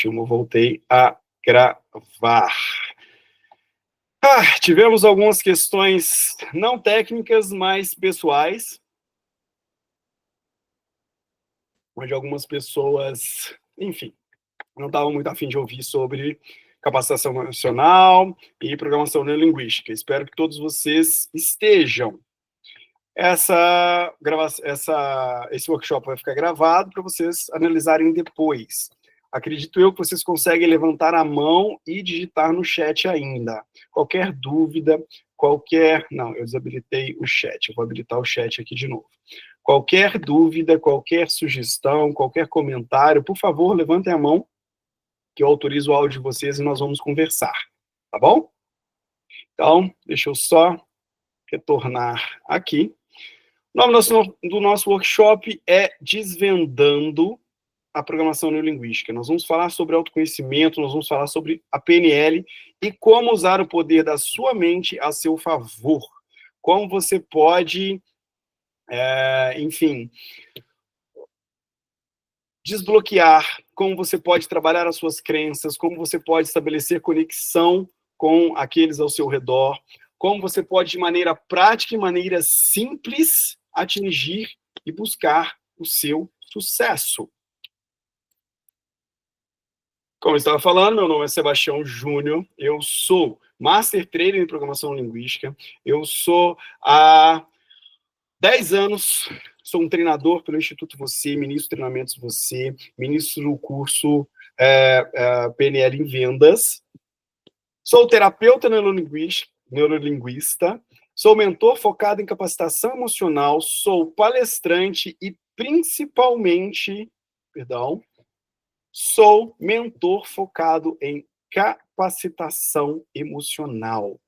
Ótimo, voltei a gravar. Tivemos algumas questões não técnicas, mas pessoais, onde algumas pessoas, enfim, não estavam muito afim de ouvir sobre capacitação emocional e programação neurolinguística. Espero que todos vocês estejam. Esse workshop vai ficar gravado para vocês analisarem depois. Acredito eu que vocês conseguem levantar a mão e digitar no chat ainda. Qualquer dúvida, Não, eu desabilitei o chat, eu vou habilitar o chat aqui de novo. Qualquer dúvida, qualquer sugestão, qualquer comentário, por favor, levantem a mão, que eu autorizo o áudio de vocês e nós vamos conversar, tá bom? Então, deixa eu só retornar aqui. O nome do nosso workshop é Desvendando a Programação Neurolinguística. Nós vamos falar sobre autoconhecimento, nós vamos falar sobre a PNL e como usar o poder da sua mente a seu favor. Como você pode, enfim, desbloquear, como você pode trabalhar as suas crenças, como você pode estabelecer conexão com aqueles ao seu redor, como você pode, de maneira prática e maneira simples, atingir e buscar o seu sucesso. Como eu estava falando, meu nome é Sebastião Júnior, eu sou Master Trainer em Programação Linguística, eu sou há 10 anos, sou um treinador pelo Instituto Você, ministro de treinamentos Você, ministro do curso PNL em Vendas, sou terapeuta neurolinguista, sou mentor focado em capacitação emocional, sou palestrante e principalmente, sou mentor focado em capacitação emocional.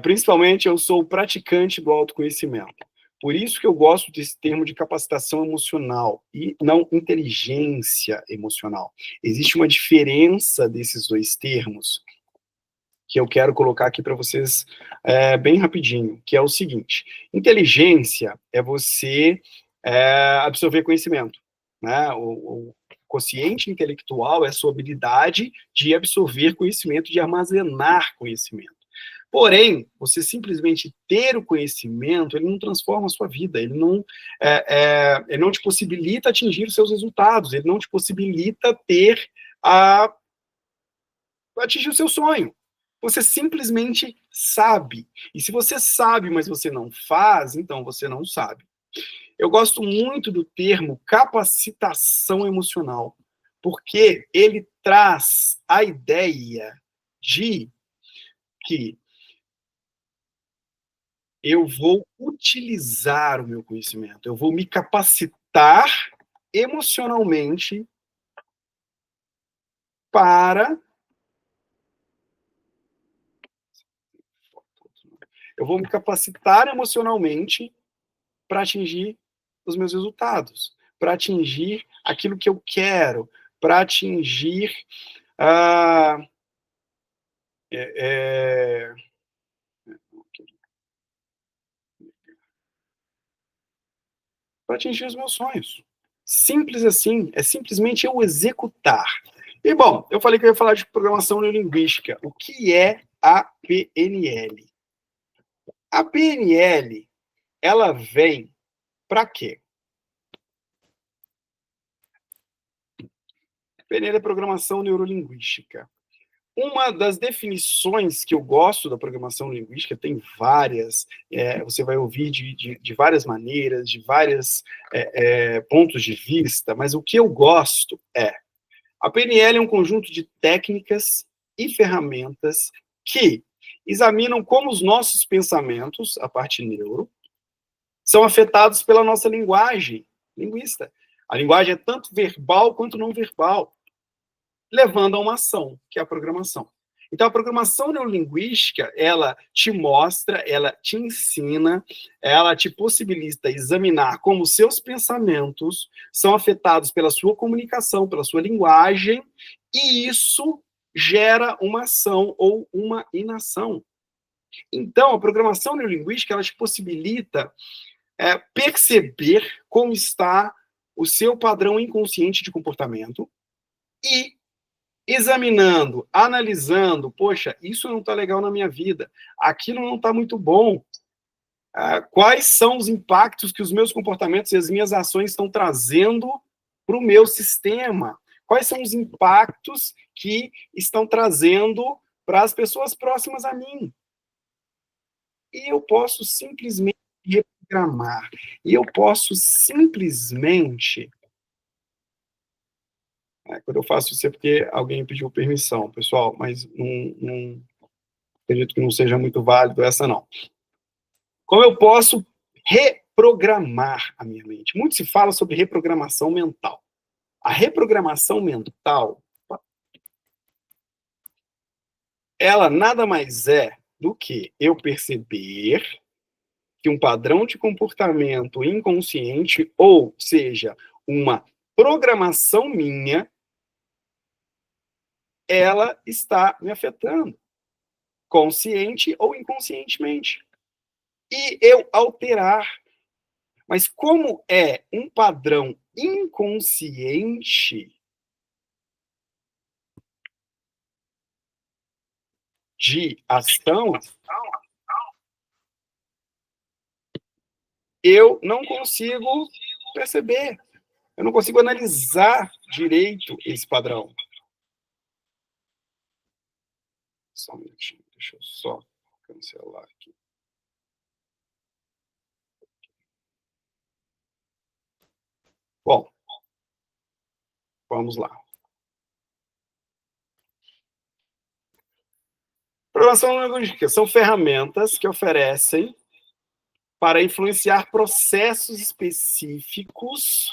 Principalmente eu sou praticante do autoconhecimento. Por isso que eu gosto desse termo de capacitação emocional e não inteligência emocional. Existe uma diferença desses dois termos que eu quero colocar aqui para vocês bem rapidinho, que é o seguinte: inteligência é você absorver conhecimento, né? O quociente intelectual é a sua habilidade de absorver conhecimento, de armazenar conhecimento. Porém, você simplesmente ter o conhecimento, ele não transforma a sua vida, ele não te possibilita atingir os seus resultados, ele não te possibilita atingir o seu sonho. Você simplesmente sabe. E se você sabe, mas você não faz, então você não sabe. Eu gosto muito do termo capacitação emocional, porque ele traz a ideia de que eu vou utilizar o meu conhecimento, eu vou me capacitar emocionalmente para... Eu vou me capacitar emocionalmente para atingir os meus resultados, para atingir aquilo que eu quero, para atingir para atingir os meus sonhos. Simples assim, é simplesmente eu executar. E, bom, eu falei que eu ia falar de programação neurolinguística. O que é a PNL? A PNL, ela vem para quê? PNL é programação neurolinguística. Uma das definições que eu gosto da programação linguística, tem várias, você vai ouvir de várias maneiras, de vários pontos de vista, mas o que eu gosto a PNL é um conjunto de técnicas e ferramentas que examinam como os nossos pensamentos, a parte neuro, são afetados pela nossa linguagem linguista. A linguagem é tanto verbal quanto não verbal, levando a uma ação, que é a programação. Então, a programação neurolinguística, ela te mostra, ela te ensina, ela te possibilita examinar como os seus pensamentos são afetados pela sua comunicação, pela sua linguagem, e isso gera uma ação ou uma inação. Então, a programação neurolinguística, ela te possibilita perceber como está o seu padrão inconsciente de comportamento e examinando, analisando, poxa, isso não está legal na minha vida, aquilo não está muito bom. Quais são os impactos que os meus comportamentos e as minhas ações estão trazendo para o meu sistema? Quais são os impactos que estão trazendo para as pessoas próximas a mim? E eu posso simplesmente reprogramar. E eu posso simplesmente... quando eu faço isso é porque alguém pediu permissão, pessoal, mas não acredito que não seja muito válido essa, não. Como eu posso reprogramar a minha mente? Muito se fala sobre reprogramação mental. A reprogramação mental, ela nada mais é do que eu perceber que um padrão de comportamento inconsciente, ou seja, uma programação minha, ela está me afetando, consciente ou inconscientemente. E eu alterar. Mas como é um padrão inconsciente de ação, eu não consigo perceber, eu não consigo analisar direito esse padrão. Só um minutinho, deixa eu só cancelar aqui. Bom, vamos lá. Programação neurolingüística são ferramentas que oferecem para influenciar processos específicos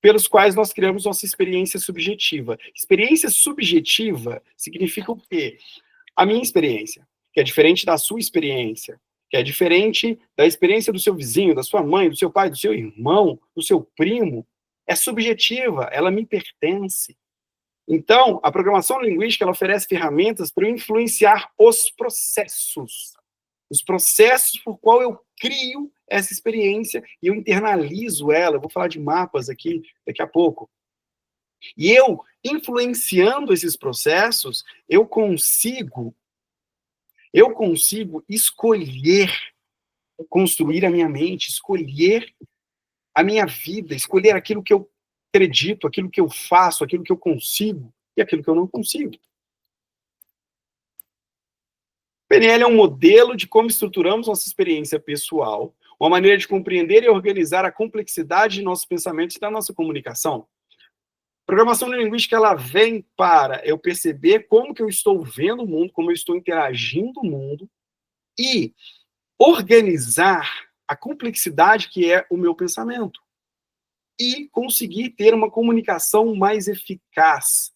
pelos quais nós criamos nossa experiência subjetiva. Experiência subjetiva significa o quê? A minha experiência, que é diferente da sua experiência, que é diferente da experiência do seu vizinho, da sua mãe, do seu pai, do seu irmão, do seu primo, é subjetiva, ela me pertence. Então, a programação linguística, ela oferece ferramentas para influenciar os processos por qual eu crio essa experiência e eu internalizo ela. Eu vou falar de mapas aqui daqui a pouco. E eu, influenciando esses processos, eu consigo escolher construir a minha mente, escolher a minha vida, escolher aquilo que eu acredito, aquilo que eu faço, aquilo que eu consigo e aquilo que eu não consigo. PNL é um modelo de como estruturamos nossa experiência pessoal, uma maneira de compreender e organizar a complexidade de nossos pensamentos e da nossa comunicação. Programação linguística, ela vem para eu perceber como que eu estou vendo o mundo, como eu estou interagindo o mundo, e organizar a complexidade que é o meu pensamento. E conseguir ter uma comunicação mais eficaz.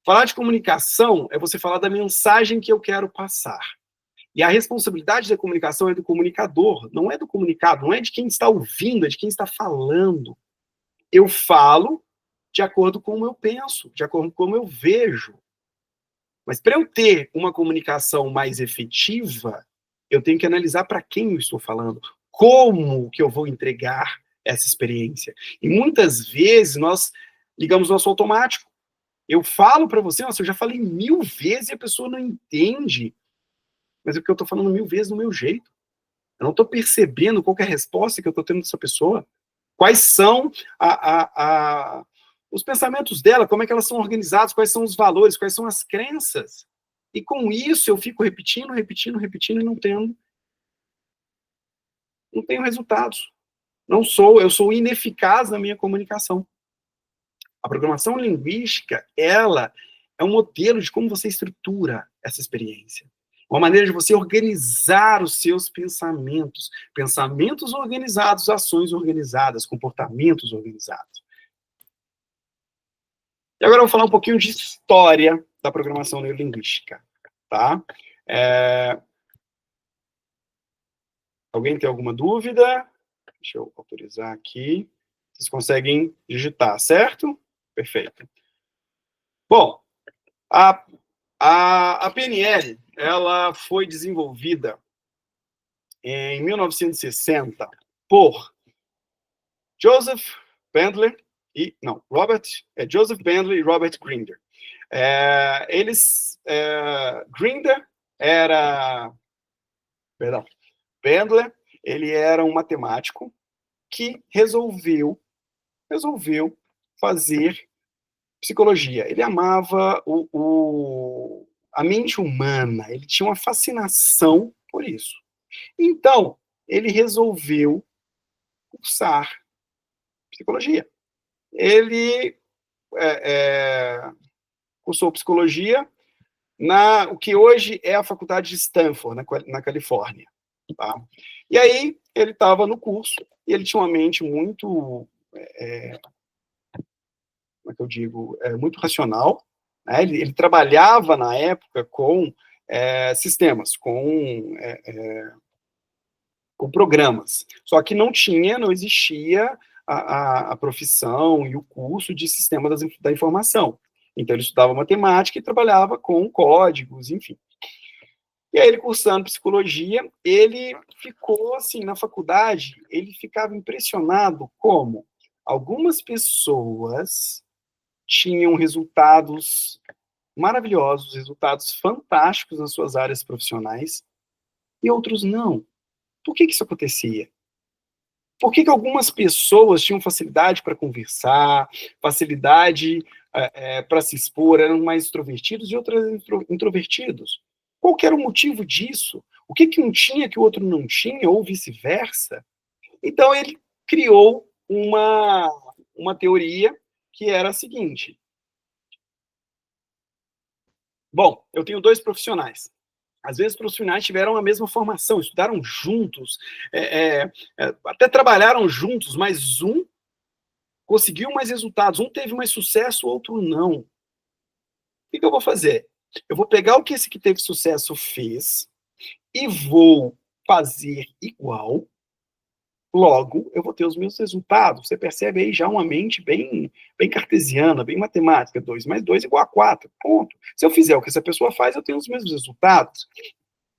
Falar de comunicação é você falar da mensagem que eu quero passar. E a responsabilidade da comunicação é do comunicador, não é do comunicado, não é de quem está ouvindo, é de quem está falando. Eu falo de acordo com como eu penso, de acordo com como eu vejo. Mas para eu ter uma comunicação mais efetiva, eu tenho que analisar para quem eu estou falando, como que eu vou entregar essa experiência. E muitas vezes nós ligamos o nosso automático. Eu falo para você, nossa, eu já falei 1000 vezes e a pessoa não entende. Mas é porque eu estou falando 1000 vezes do meu jeito. Eu não estou percebendo qual é a resposta que eu estou tendo dessa pessoa. Quais são os pensamentos dela, como é que elas são organizadas, quais são os valores, quais são as crenças. E com isso eu fico repetindo e não tenho resultados. Eu sou ineficaz na minha comunicação. A programação linguística, ela é um modelo de como você estrutura essa experiência. Uma maneira de você organizar os seus pensamentos. Pensamentos organizados, ações organizadas, comportamentos organizados. E agora eu vou falar um pouquinho de história da programação neurolinguística. Tá? Alguém tem alguma dúvida? Deixa eu autorizar aqui. Vocês conseguem digitar, certo? Perfeito. Bom, a A PNL, ela foi desenvolvida em 1960 por Joseph Bandler Joseph Bandler e Robert Grinder. Grinder era, perdão, Bandler, ele era um matemático que resolveu fazer psicologia. Ele amava a mente humana, ele tinha uma fascinação por isso. Então, ele resolveu cursar psicologia. Ele cursou psicologia o que hoje é a faculdade de Stanford, na Califórnia. Tá? E aí, ele estava no curso, e ele tinha uma mente muito, como é que eu digo, muito racional, né? Ele trabalhava, na época, com sistemas, com programas. Só que não existia a profissão e o curso de sistema da informação. Então, ele estudava matemática e trabalhava com códigos, enfim. E aí, ele cursando psicologia, ele ficou, assim, na faculdade, ele ficava impressionado como algumas pessoas tinham resultados maravilhosos, resultados fantásticos nas suas áreas profissionais, e outros não. Por que isso acontecia? Por que algumas pessoas tinham facilidade para conversar, facilidade para se expor, eram mais extrovertidos e outros introvertidos? Qual que era o motivo disso? O que um tinha que o outro não tinha, ou vice-versa? Então, ele criou uma teoria que era a seguinte. Bom, eu tenho 2 profissionais. Às vezes, os profissionais tiveram a mesma formação, estudaram juntos, até trabalharam juntos, mas um conseguiu mais resultados, um teve mais sucesso, o outro não. O que eu vou fazer? Eu vou pegar o que esse que teve sucesso fez e vou fazer igual, logo eu vou ter os meus resultados. Você percebe aí já uma mente bem cartesiana, bem matemática, 2 mais 2 igual a 4, ponto. Se eu fizer o que essa pessoa faz, eu tenho os mesmos resultados.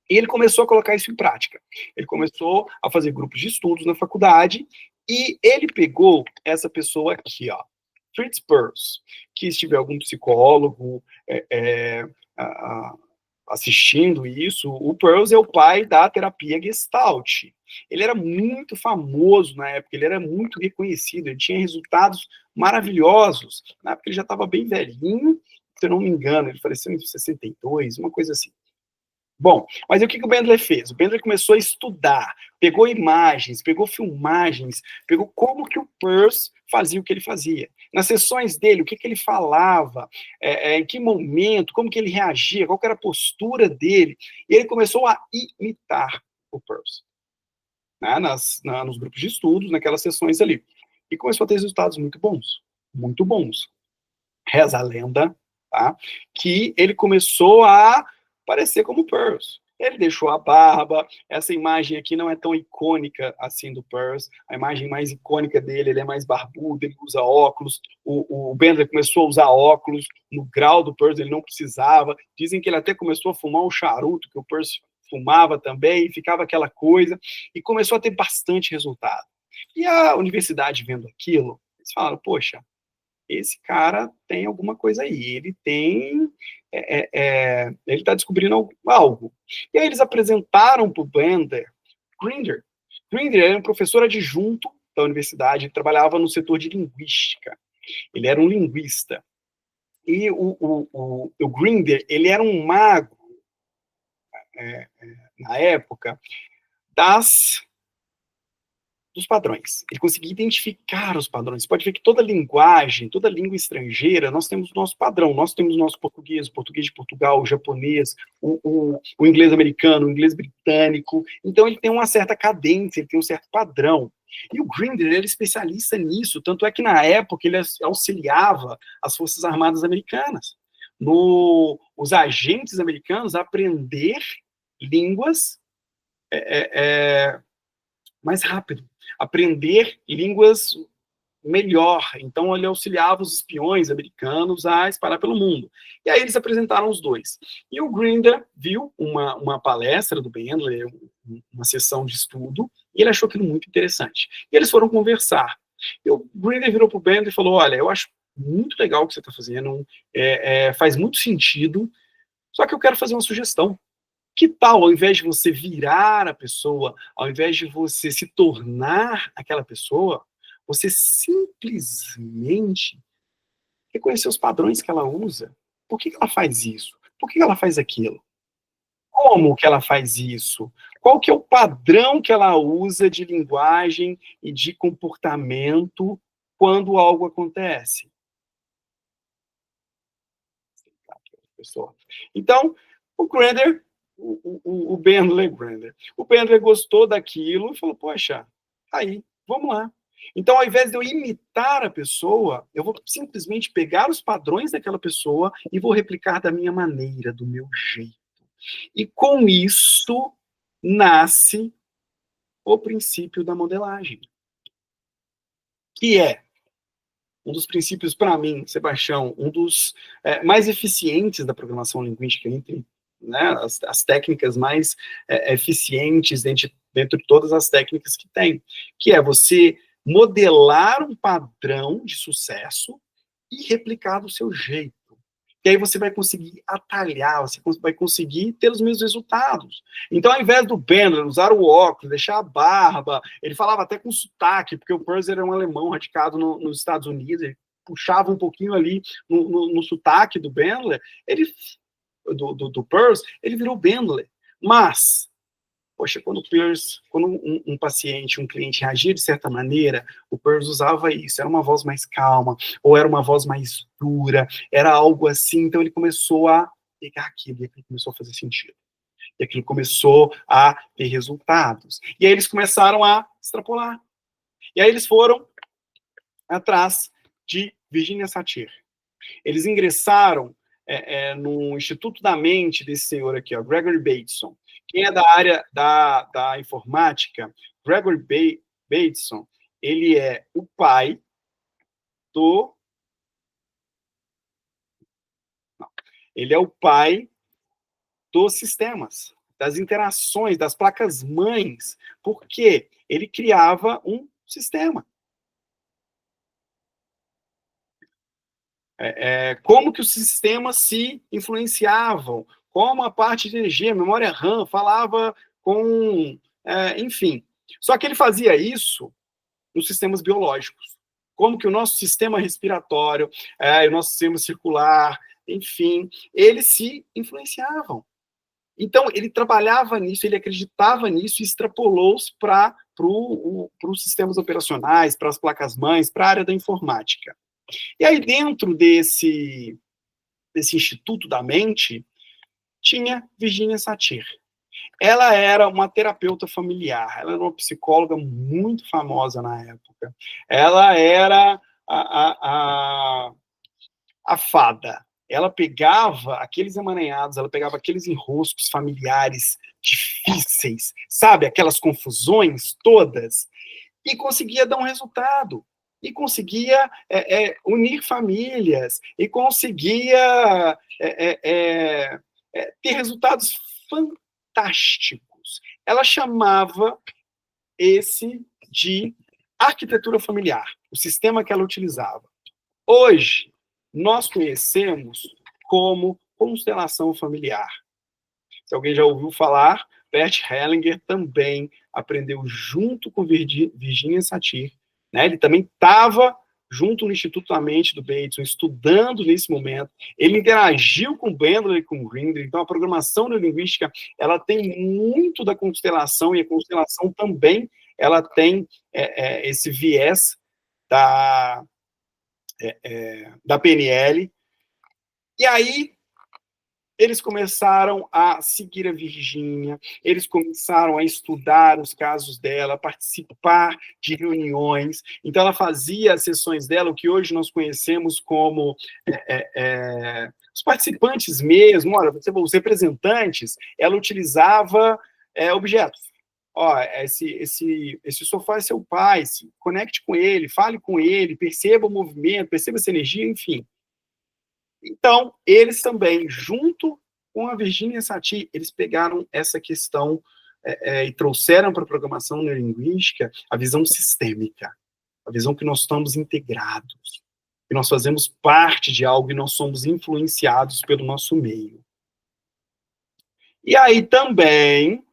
E ele começou a colocar isso em prática. Ele começou a fazer grupos de estudos na faculdade e ele pegou essa pessoa aqui, ó, Fritz Perls, que se tiver algum psicólogo assistindo isso, o Perls é o pai da terapia Gestalt. Ele era muito famoso na época, ele era muito reconhecido, ele tinha resultados maravilhosos. Na época ele já estava bem velhinho, se eu não me engano, ele faleceu em 62, uma coisa assim. Bom, mas o que o Bandler fez? O Bandler começou a estudar, pegou imagens, pegou filmagens, pegou como que o Peirce fazia o que ele fazia. Nas sessões dele, o que ele falava, em que momento, como que ele reagia, qual que era a postura dele. E ele começou a imitar o Peirce, né, nos grupos de estudos, naquelas sessões ali. E começou a ter resultados muito bons, muito bons. Reza a lenda, tá, que ele começou a parecer como o Peirce. Ele deixou a barba, essa imagem aqui não é tão icônica assim do Peirce, a imagem mais icônica dele, ele é mais barbudo, ele usa óculos, o Bandler começou a usar óculos, no grau do Peirce ele não precisava, dizem que ele até começou a fumar um charuto, que o Peirce fumava também, e ficava aquela coisa, e começou a ter bastante resultado. E a universidade vendo aquilo, eles falaram, poxa, esse cara tem alguma coisa aí, ele tem, ele está descobrindo algo. E aí eles apresentaram para o Grinder. Grinder era um professor adjunto da universidade, ele trabalhava no setor de linguística, ele era um linguista. E o Grinder, ele era um mago, na época, dos padrões. Ele conseguia identificar os padrões. Você pode ver que toda linguagem, toda língua estrangeira, nós temos o nosso padrão. Nós temos o nosso português, o português de Portugal, o japonês, o inglês americano, o inglês britânico. Então, ele tem uma certa cadência, ele tem um certo padrão. E o Grinder, ele era especialista nisso, tanto é que, na época, ele auxiliava as Forças Armadas Americanas, os agentes americanos a aprender línguas mais rápido, aprender línguas melhor. Então, ele auxiliava os espiões americanos a espalhar pelo mundo. E aí eles apresentaram os dois. E o Grinder viu uma palestra do Bandler, uma sessão de estudo, e ele achou aquilo muito interessante. E eles foram conversar. E o Grinder virou para o Bandler e falou, olha, eu acho muito legal o que você está fazendo, faz muito sentido, só que eu quero fazer uma sugestão. Que tal, ao invés de você virar a pessoa, ao invés de você se tornar aquela pessoa, você simplesmente reconhecer os padrões que ela usa? Por que ela faz isso? Por que ela faz aquilo? Como que ela faz isso? Qual que é o padrão que ela usa de linguagem e de comportamento quando algo acontece? Então, o Grander, o Bandler gostou daquilo e falou, poxa, aí, vamos lá. Então, ao invés de eu imitar a pessoa, eu vou simplesmente pegar os padrões daquela pessoa e vou replicar da minha maneira, do meu jeito. E com isso, nasce o princípio da modelagem, que é um dos princípios, para mim, Sebastião, um dos mais eficientes da programação linguística, entre, né, as técnicas mais eficientes dentro de todas as técnicas que tem, que é você modelar um padrão de sucesso e replicar do seu jeito. E aí você vai conseguir atalhar, você vai conseguir ter os mesmos resultados. Então, ao invés do Bandler usar o óculos, deixar a barba, ele falava até com sotaque, porque o Peirce era um alemão radicado nos Estados Unidos, ele puxava um pouquinho ali no sotaque do Bandler, do Peirce, ele virou Bandler. Mas, poxa, quando um paciente, um cliente reagia de certa maneira, o Peirce usava isso, era uma voz mais calma, ou era uma voz mais dura, era algo assim, então ele começou a pegar aquilo, e aquilo começou a fazer sentido. E aquilo começou a ter resultados. E aí eles começaram a extrapolar. E aí eles foram atrás de Virginia Satir. Eles ingressaram no Instituto da Mente desse senhor aqui, ó, Gregory Bateson. Quem é da área da informática, Gregory Bateson, ele é o pai do... Não, ele é o pai dos sistemas, das interações, das placas-mães, porque ele criava um sistema. Como que os sistemas se influenciavam, como a parte de energia, memória RAM, falava com... enfim. Só que ele fazia isso nos sistemas biológicos. Como que o nosso sistema respiratório, o nosso sistema circular, enfim, eles se influenciavam. Então, ele trabalhava nisso, ele acreditava nisso e extrapolou-se para os sistemas operacionais, para as placas-mães, para a área da informática. E aí, dentro desse Instituto da Mente, tinha Virginia Satir. Ela era uma terapeuta familiar, ela era uma psicóloga muito famosa na época. Ela era a fada. Ela pegava aqueles emaranhados, ela pegava aqueles enroscos familiares difíceis, sabe? Aquelas confusões todas, e conseguia dar um resultado. E conseguia unir famílias, e conseguia ter resultados fantásticos. Ela chamava esse de arquitetura familiar, o sistema que ela utilizava. Hoje, nós conhecemos como constelação familiar. Se alguém já ouviu falar, Bert Hellinger também aprendeu junto com Virginia Satir, né? Ele também estava junto no Instituto da Mente do Bateson, estudando nesse momento. Ele interagiu com Bandler e com Grinder. Então, a programação neurolinguística, ela tem muito da constelação, e a constelação também, ela tem esse viés da PNL. E aí, eles começaram a seguir a Virgínia, eles começaram a estudar os casos dela, participar de reuniões. Então, ela fazia as sessões dela, o que hoje nós conhecemos como os participantes mesmo, olha, os representantes, ela utilizava objetos. ó, esse sofá é seu pai, se conecte com ele, fale com ele, perceba o movimento, perceba essa energia, enfim. Então, eles também, junto com a Virginia Satir, eles pegaram essa questão e trouxeram para a programação neurolinguística a visão sistêmica, a visão que nós estamos integrados, que nós fazemos parte de algo e nós somos influenciados pelo nosso meio. E aí também,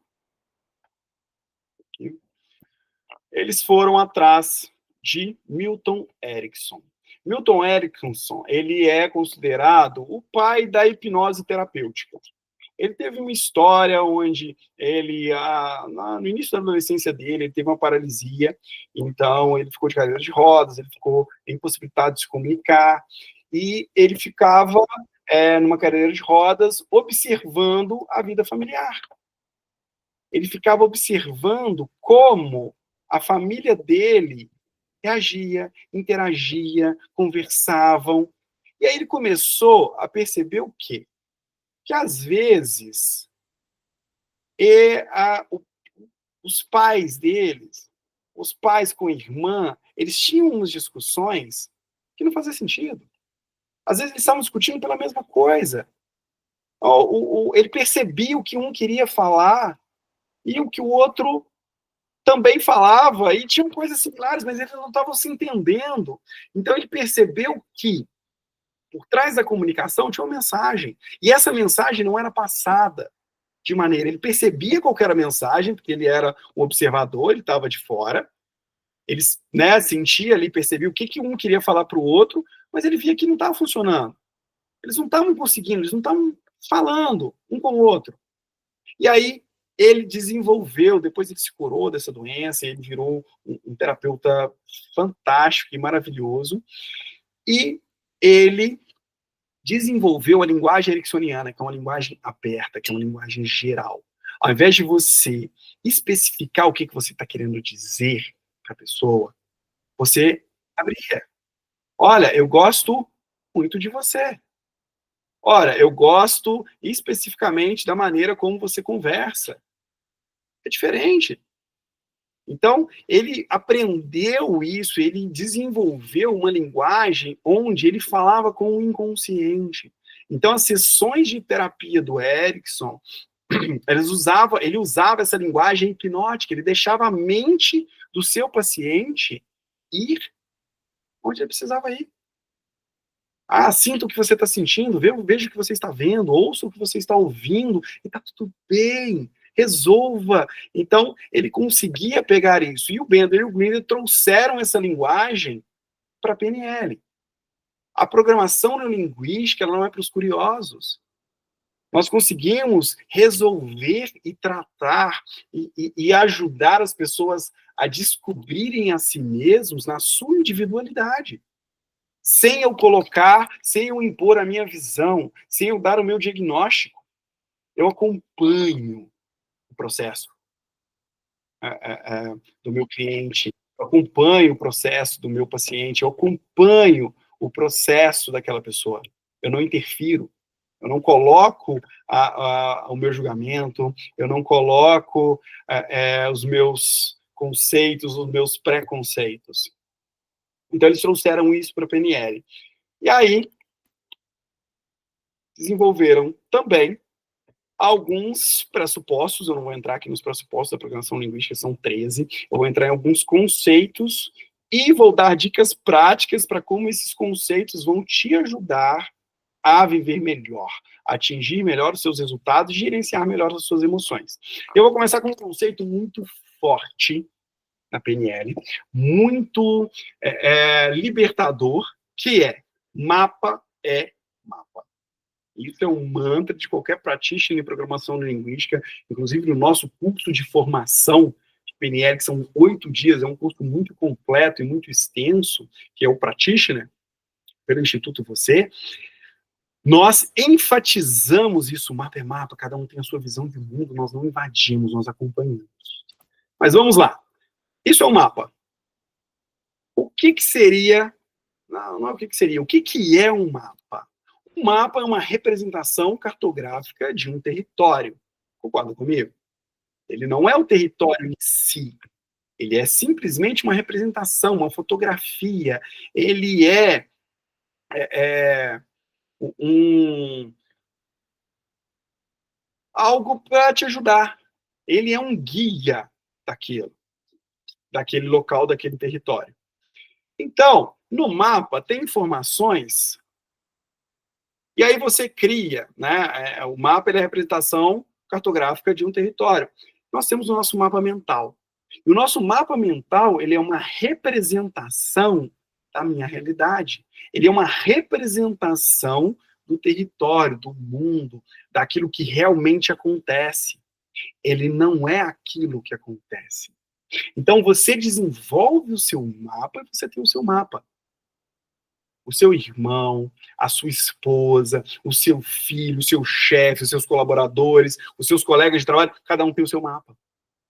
eles foram atrás de Milton Erickson. Milton Erickson, ele é considerado o pai da hipnose terapêutica. Ele teve uma história onde ele, no início da adolescência dele, ele teve uma paralisia, então ele ficou de cadeira de rodas, ele ficou impossibilitado de se comunicar, e ele ficava numa cadeira de rodas observando a vida familiar. Ele ficava observando como a família dele reagia, interagia, conversavam. E aí ele começou a perceber o quê? Que às vezes os pais deles, os pais com a irmã, eles tinham umas discussões que não faziam sentido. Às vezes eles estavam discutindo pela mesma coisa. Ele percebia o que um queria falar e o que o outro também falava, e tinham coisas similares, mas eles não estavam se entendendo. Então ele percebeu que por trás da comunicação tinha uma mensagem, e essa mensagem não era passada de maneira... Ele percebia qual era a mensagem, porque ele era um observador, ele estava de fora, ele sentia ali, percebia o que um queria falar para o outro, mas ele via que não estava funcionando. Eles não estavam conseguindo, eles não estavam falando um com o outro. E aí ele desenvolveu, depois ele se curou dessa doença, ele virou um terapeuta fantástico e maravilhoso, e ele desenvolveu a linguagem ericksoniana, que é uma linguagem aberta, que é uma linguagem geral. Ao invés de você especificar o que você está querendo dizer para a pessoa, você abria. Olha, eu gosto muito de você. Olha, eu gosto especificamente da maneira como você conversa. É diferente. Então, ele aprendeu isso, ele desenvolveu uma linguagem onde ele falava com o inconsciente. Então, as sessões de terapia do Erickson, ele usava essa linguagem hipnótica, ele deixava a mente do seu paciente ir onde ele precisava ir. Sinta o que você está sentindo, veja o que você está vendo, ouça o que você está ouvindo, e está tudo bem, resolva. Então, ele conseguia pegar isso. E o Bender e o Grinder trouxeram essa linguagem para a PNL. A programação neurolinguística ela não é para os curiosos. Nós conseguimos resolver e tratar e ajudar as pessoas a descobrirem a si mesmos na sua individualidade. Sem eu colocar, sem eu impor a minha visão, sem eu dar o meu diagnóstico, eu acompanho o processo do meu cliente, eu acompanho o processo do meu paciente, eu acompanho o processo daquela pessoa. Eu não interfiro, eu não coloco o meu julgamento, eu não coloco os meus conceitos, os meus preconceitos. Então, eles trouxeram isso para a PNL. E aí, desenvolveram também alguns pressupostos, eu não vou entrar aqui nos pressupostos da programação linguística, são 13, eu vou entrar em alguns conceitos e vou dar dicas práticas para como esses conceitos vão te ajudar a viver melhor, a atingir melhor os seus resultados, gerenciar melhor as suas emoções. Eu vou começar com um conceito muito forte na PNL, muito libertador, que é mapa é mapa. Isso é um mantra de qualquer practitioner em programação linguística, inclusive no nosso curso de formação de PNL, que são 8 dias, é um curso muito completo e muito extenso, que é o Practitioner, pelo Instituto Você. Nós enfatizamos isso, mapa é mapa, cada um tem a sua visão de mundo, nós não invadimos, nós acompanhamos. Mas vamos lá. Isso é um mapa. O que seria... Não é o que seria. O que é um mapa? Um mapa é uma representação cartográfica de um território. Concorda comigo? Ele não é o território em si. Ele é simplesmente uma representação, uma fotografia. Ele é um, algo para te ajudar. Ele é um guia daquele local, daquele território. Então, no mapa tem informações, e aí você cria, né? O mapa é a representação cartográfica de um território. Nós temos o nosso mapa mental. E o nosso mapa mental, ele é uma representação da minha realidade. Ele é uma representação do território, do mundo, daquilo que realmente acontece. Ele não é aquilo que acontece. Então, você desenvolve o seu mapa e você tem o seu mapa. O seu irmão, a sua esposa, o seu filho, o seu chefe, os seus colaboradores, os seus colegas de trabalho, cada um tem o seu mapa.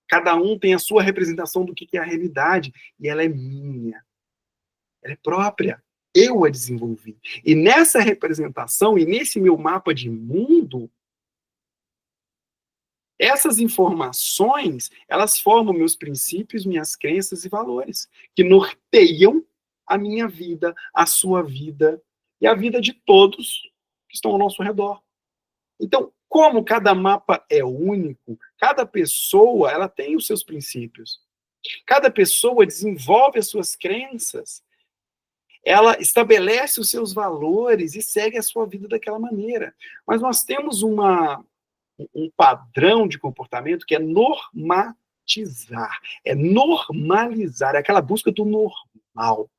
Cada um tem a sua representação do que é a realidade, e ela é minha. Ela é própria. Eu a desenvolvi. E nessa representação, e nesse meu mapa de mundo, essas informações, elas formam meus princípios, minhas crenças e valores, que norteiam a minha vida, a sua vida e a vida de todos que estão ao nosso redor. Então, como cada mapa é único, cada pessoa ela tem os seus princípios. Cada pessoa desenvolve as suas crenças. Ela estabelece os seus valores e segue a sua vida daquela maneira. Mas nós temos um padrão de comportamento que é normatizar, é normalizar, é aquela busca do normal.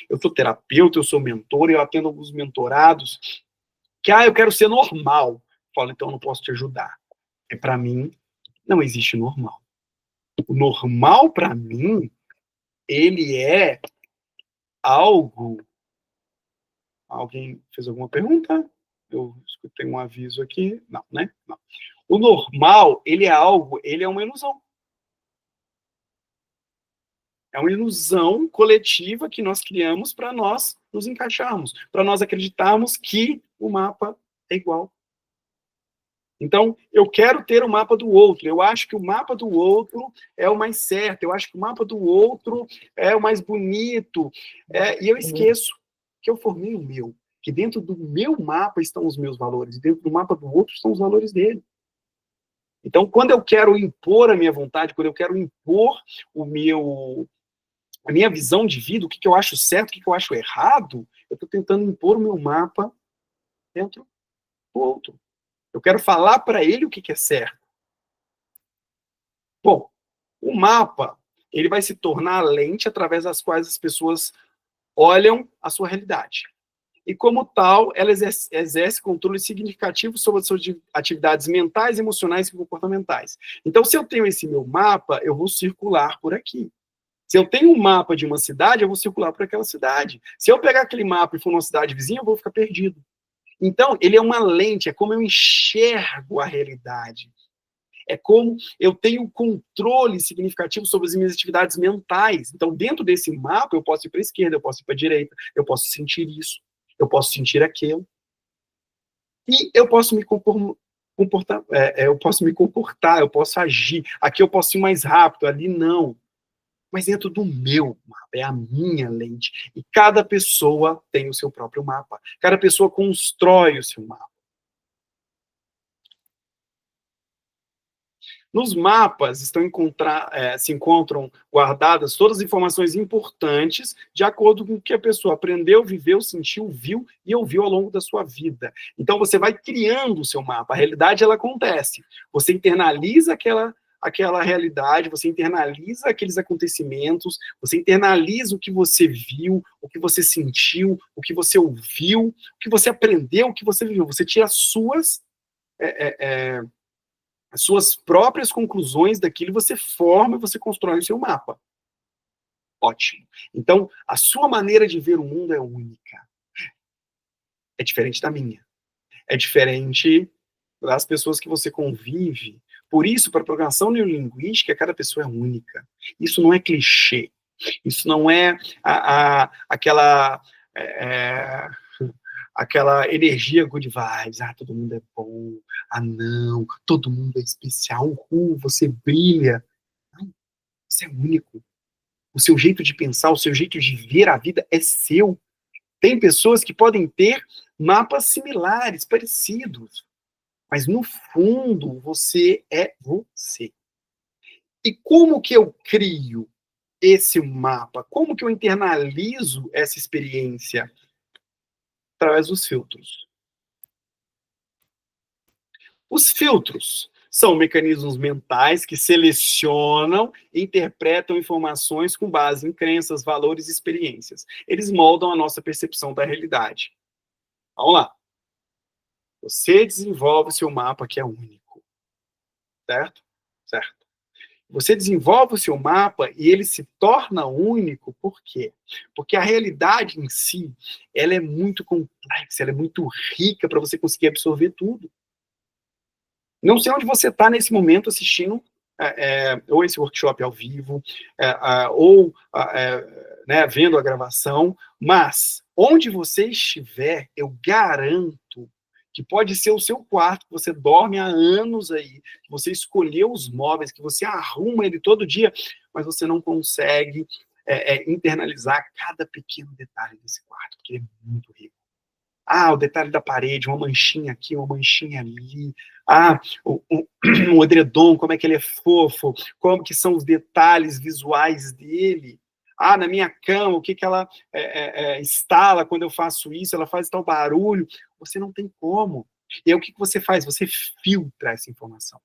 Eu sou terapeuta, eu sou mentor, eu atendo alguns mentorados que, eu quero ser normal. Eu falo, então eu não posso te ajudar. E para mim, não existe normal. O normal, para mim, ele é algo... Alguém fez alguma pergunta? Eu escutei um aviso aqui. Não, né? Não. O normal, ele é uma ilusão. É uma ilusão coletiva que nós criamos para nós nos encaixarmos, para nós acreditarmos que o mapa é igual. Então, eu quero ter o mapa do outro, eu acho que o mapa do outro é o mais certo, eu acho que o mapa do outro é o mais bonito, e eu esqueço que eu formei o meu, que dentro do meu mapa estão os meus valores, e dentro do mapa do outro estão os valores dele. Então, quando eu quero impor a minha vontade, quando eu quero impor a minha visão de vida, o que eu acho certo, o que eu acho errado, eu estou tentando impor o meu mapa dentro do outro. Eu quero falar para ele o que é certo. Bom, o mapa, ele vai se tornar a lente através das quais as pessoas olham a sua realidade. E, como tal, ela exerce controle significativo sobre as suas atividades mentais, emocionais e comportamentais. Então, se eu tenho esse meu mapa, eu vou circular por aqui. Se eu tenho um mapa de uma cidade, eu vou circular por aquela cidade. Se eu pegar aquele mapa e for numa cidade vizinha, eu vou ficar perdido. Então, ele é uma lente, é como eu enxergo a realidade. É como eu tenho controle significativo sobre as minhas atividades mentais. Então, dentro desse mapa, eu posso ir para a esquerda, eu posso ir para a direita, eu posso sentir isso, eu posso sentir aquilo. E eu posso me comportar, eu posso me comportar, eu posso agir. Aqui eu posso ir mais rápido, ali não. Mas dentro do meu mapa, é a minha lente. E cada pessoa tem o seu próprio mapa. Cada pessoa constrói o seu mapa. Nos mapas se encontram guardadas todas as informações importantes de acordo com o que a pessoa aprendeu, viveu, sentiu, viu e ouviu ao longo da sua vida. Então, você vai criando o seu mapa. A realidade, ela acontece. Você internaliza aquela realidade, você internaliza aqueles acontecimentos, você internaliza o que você viu, o que você sentiu, o que você ouviu, o que você aprendeu, o que você viveu. Você tira as suas próprias conclusões daquilo, você forma e você constrói o seu mapa. Ótimo. Então, a sua maneira de ver o mundo é única. É diferente da minha. É diferente das pessoas que você convive. Por isso, para a programação neurolinguística, cada pessoa é única. Isso não é clichê. Isso não é aquela aquela energia good vibes, todo mundo é bom, não, todo mundo é especial, você brilha. Não, você é único. O seu jeito de pensar, o seu jeito de ver a vida é seu. Tem pessoas que podem ter mapas similares, parecidos, mas no fundo você é você. E como que eu crio esse mapa? Como que eu internalizo essa experiência? Através dos filtros. Os filtros são mecanismos mentais que selecionam e interpretam informações com base em crenças, valores e experiências. Eles moldam a nossa percepção da realidade. Vamos lá. Você desenvolve o seu mapa que é único. Certo? Certo. Você desenvolve o seu mapa e ele se torna único, por quê? Porque a realidade em si, ela é muito complexa, ela é muito rica para você conseguir absorver tudo. Não sei onde você está nesse momento assistindo ou esse workshop ao vivo, ou né, vendo a gravação, mas onde você estiver, eu garanto que pode ser o seu quarto, que você dorme há anos aí, que você escolheu os móveis, que você arruma ele todo dia, mas você não consegue internalizar cada pequeno detalhe desse quarto, porque ele é muito rico. O detalhe da parede, uma manchinha aqui, uma manchinha ali. O edredom, como é que ele é fofo, como que são os detalhes visuais dele. Na minha cama, o que que ela instala quando eu faço isso, ela faz tal barulho. Você não tem como. E aí o que que você faz? Você filtra essa informação.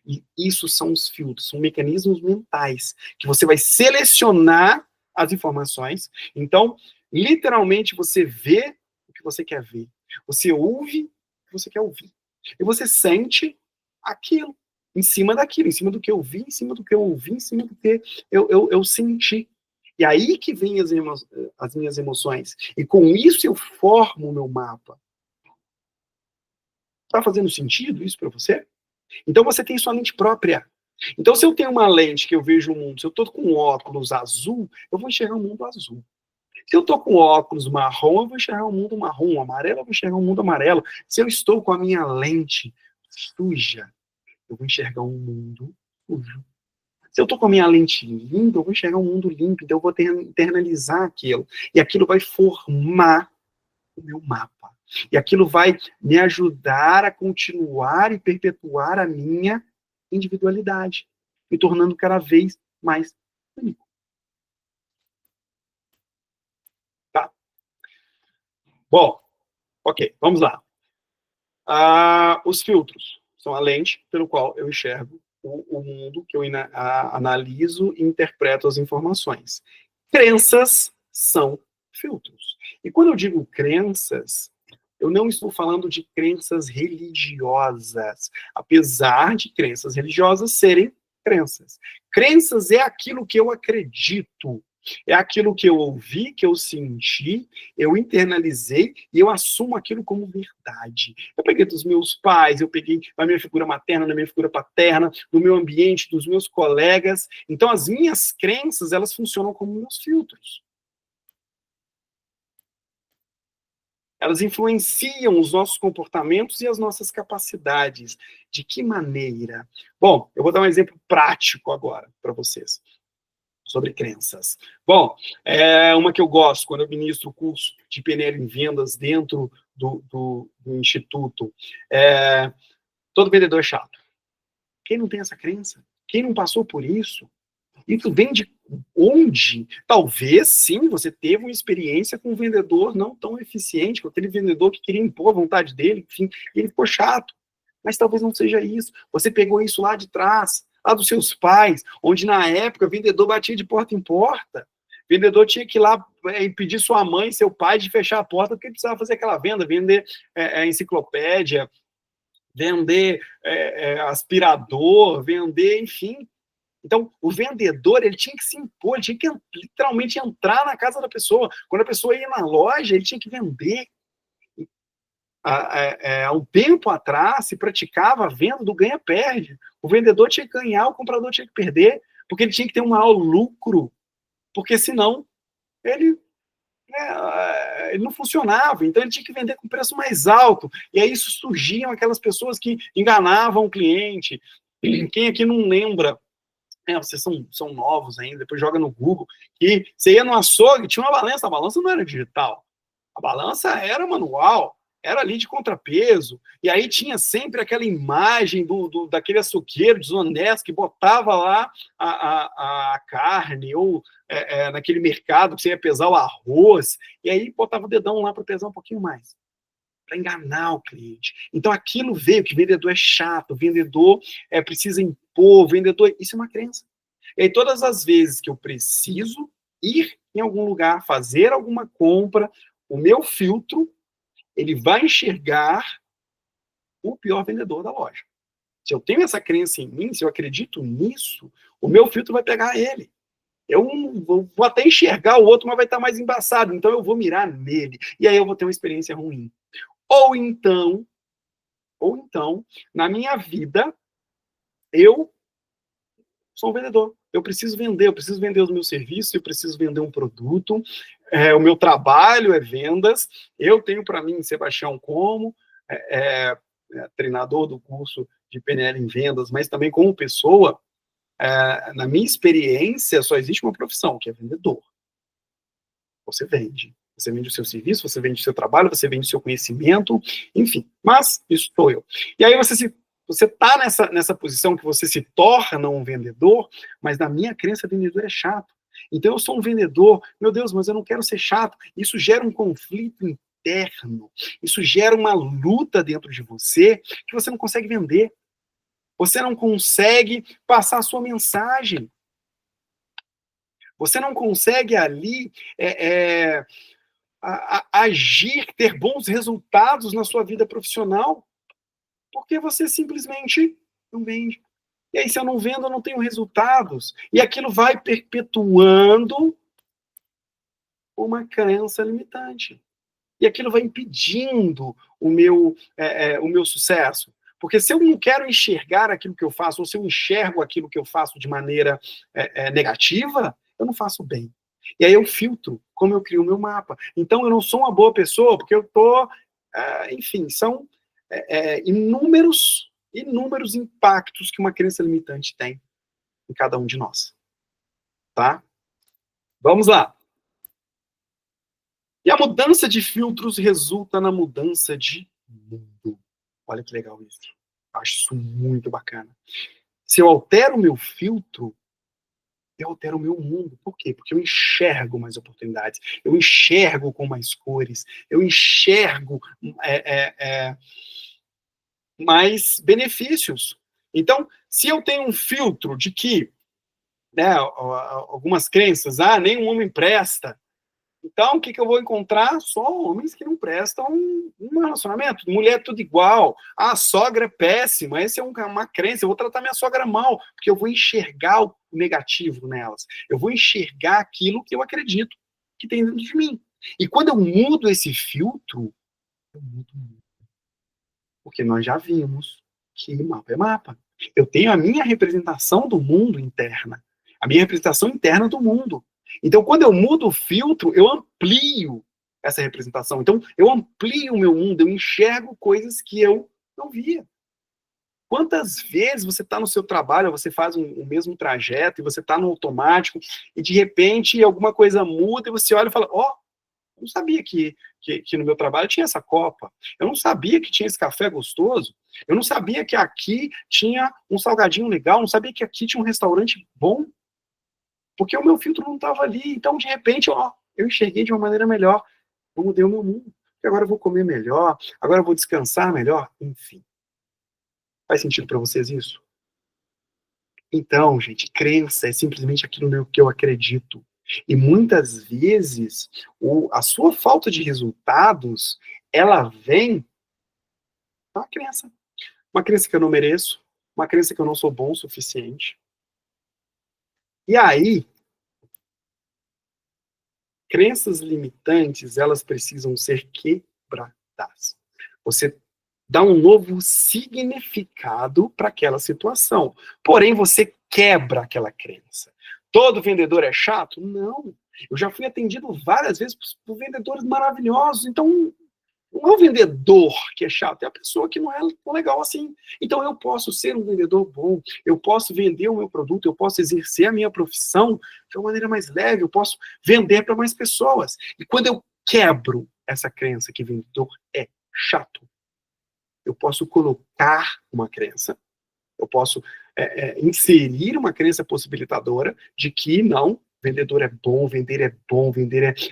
E isso são os filtros, são mecanismos mentais, que você vai selecionar as informações. Então, literalmente, você vê o que você quer ver. Você ouve o que você quer ouvir. E você sente aquilo, em cima daquilo, em cima do que eu vi, em cima do que eu ouvi, em cima do que eu senti. E aí que vem as minhas emoções. E com isso eu formo o meu mapa. Está fazendo sentido isso para você? Então você tem sua lente própria. Então se eu tenho uma lente que eu vejo o mundo, se eu estou com óculos azul, eu vou enxergar o mundo azul. Se eu estou com óculos marrom, eu vou enxergar o mundo marrom. Amarelo, eu vou enxergar o mundo amarelo. Se eu estou com a minha lente suja, eu vou enxergar um mundo sujo. Se eu estou com a minha lente limpa, eu vou enxergar um mundo limpo. Então eu vou internalizar aquilo. E aquilo vai formar o meu mapa. E aquilo vai me ajudar a continuar e perpetuar a minha individualidade, me tornando cada vez mais único. Tá. Bom, ok, vamos lá. Os filtros são a lente pelo qual eu enxergo o mundo, que eu analiso e interpreto as informações. Crenças são filtros. E quando eu digo crenças, eu não estou falando de crenças religiosas, apesar de crenças religiosas serem crenças. Crenças é aquilo que eu acredito, é aquilo que eu ouvi, que eu senti, eu internalizei e eu assumo aquilo como verdade. Eu peguei dos meus pais, eu peguei da minha figura materna, da minha figura paterna, do meu ambiente, dos meus colegas. Então, as minhas crenças, elas funcionam como meus filtros. Elas influenciam os nossos comportamentos e as nossas capacidades. De que maneira? Bom, eu vou dar um exemplo prático agora para vocês, sobre crenças. Bom, uma que eu gosto, quando eu ministro o curso de PNL em vendas dentro do Instituto, todo vendedor é chato. Quem não tem essa crença? Quem não passou por isso? Isso vem de onde? Talvez, sim, você teve uma experiência com um vendedor não tão eficiente, com aquele vendedor que queria impor a vontade dele, enfim, e ele ficou chato. Mas talvez não seja isso. Você pegou isso lá de trás, lá dos seus pais, onde na época o vendedor batia de porta em porta. O vendedor tinha que ir lá impedir sua mãe, seu pai de fechar a porta, porque ele precisava fazer aquela venda, vender enciclopédia, vender aspirador, vender, enfim. Então, o vendedor, ele tinha que se impor, ele tinha que literalmente entrar na casa da pessoa. Quando a pessoa ia na loja, ele tinha que vender. Há um tempo atrás, se praticava a venda do ganha-perde. O vendedor tinha que ganhar, o comprador tinha que perder, porque ele tinha que ter um maior lucro, porque senão ele ele não funcionava, então ele tinha que vender com preço mais alto, e aí isso surgiam aquelas pessoas que enganavam o cliente. Quem aqui não lembra, vocês são novos ainda, depois joga no Google, que você ia no açougue, tinha uma balança, a balança não era digital, a balança era manual, era ali de contrapeso, e aí tinha sempre aquela imagem daquele açougueiro desonesto que botava lá a carne, ou naquele mercado que você ia pesar o arroz, e aí botava o dedão lá para pesar um pouquinho mais, para enganar o cliente. Então aquilo veio, que vendedor é chato, vendedor precisa impor, vendedor, isso é uma crença. E aí todas as vezes que eu preciso ir em algum lugar, fazer alguma compra, o meu filtro, ele vai enxergar o pior vendedor da loja. Se eu tenho essa crença em mim, se eu acredito nisso, o meu filtro vai pegar ele. Eu vou até enxergar o outro, mas vai estar mais embaçado, então eu vou mirar nele, e aí eu vou ter uma experiência ruim. Ou então, na minha vida, eu sou um vendedor. Eu preciso vender os meus serviços, eu preciso vender um produto, o meu trabalho é vendas, eu tenho para mim, Sebastião, como treinador do curso de PNL em vendas, mas também como pessoa, na minha experiência, só existe uma profissão, que é vendedor. Você vende. Você vende o seu serviço, você vende o seu trabalho, você vende o seu conhecimento, enfim. Mas isso sou eu. E aí você está nessa posição que você se torna um vendedor, mas na minha crença, vendedor é chato. Então eu sou um vendedor, meu Deus, mas eu não quero ser chato. Isso gera um conflito interno, isso gera uma luta dentro de você que você não consegue vender. Você não consegue passar a sua mensagem. Você não consegue ali agir, ter bons resultados na sua vida profissional, porque você simplesmente não vende. E aí, se eu não vendo, eu não tenho resultados. E aquilo vai perpetuando uma crença limitante. E aquilo vai impedindo o meu sucesso. Porque se eu não quero enxergar aquilo que eu faço, ou se eu enxergo aquilo que eu faço de maneira negativa, eu não faço bem. E aí eu filtro como eu crio o meu mapa. Então eu não sou uma boa pessoa, porque eu estou... enfim, são inúmeros impactos que uma crença limitante tem em cada um de nós. Tá? Vamos lá. E a mudança de filtros resulta na mudança de mundo. Olha que legal isso. Eu acho isso muito bacana. Se eu altero o meu filtro, eu altero o meu mundo. Por quê? Porque eu enxergo mais oportunidades, eu enxergo com mais cores, eu enxergo mais benefícios. Então, se eu tenho um filtro de que, algumas crenças, nenhum homem presta, então, o que eu vou encontrar? Só homens que não prestam um relacionamento. Mulher tudo igual. A sogra é péssima. Essa é uma crença. Eu vou tratar minha sogra mal, porque eu vou enxergar o negativo nelas. Eu vou enxergar aquilo que eu acredito que tem dentro de mim. E quando eu mudo esse filtro, eu mudo o mundo. Porque nós já vimos que mapa é mapa. Eu tenho a minha representação do mundo interna. A minha representação interna do mundo. Então, quando eu mudo o filtro, eu amplio essa representação. Então, eu amplio o meu mundo, eu enxergo coisas que eu não via. Quantas vezes você está no seu trabalho, você faz o mesmo trajeto, e você está no automático, e de repente alguma coisa muda, e você olha e fala, eu não sabia que no meu trabalho tinha essa copa, eu não sabia que tinha esse café gostoso, eu não sabia que aqui tinha um salgadinho legal, eu não sabia que aqui tinha um restaurante bom, porque o meu filtro não estava ali. Então, de repente, eu enxerguei de uma maneira melhor. Eu mudei o meu mundo. E agora eu vou comer melhor, agora eu vou descansar melhor. Enfim. Faz sentido para vocês isso? Então, gente, crença é simplesmente aquilo no que eu acredito. E muitas vezes, a sua falta de resultados, ela vem da crença. Uma crença que eu não mereço, uma crença que eu não sou bom o suficiente. E aí, crenças limitantes, elas precisam ser quebradas. Você dá um novo significado para aquela situação. Porém, você quebra aquela crença. Todo vendedor é chato? Não. Eu já fui atendido várias vezes por vendedores maravilhosos. Então, não é o vendedor que é chato, é a pessoa que não é tão legal assim. Então, eu posso ser um vendedor bom, eu posso vender o meu produto, eu posso exercer a minha profissão de uma maneira mais leve, eu posso vender para mais pessoas. E quando eu quebro essa crença que vendedor é chato, eu posso colocar uma crença, eu posso inserir uma crença possibilitadora de que não, vendedor é bom, vender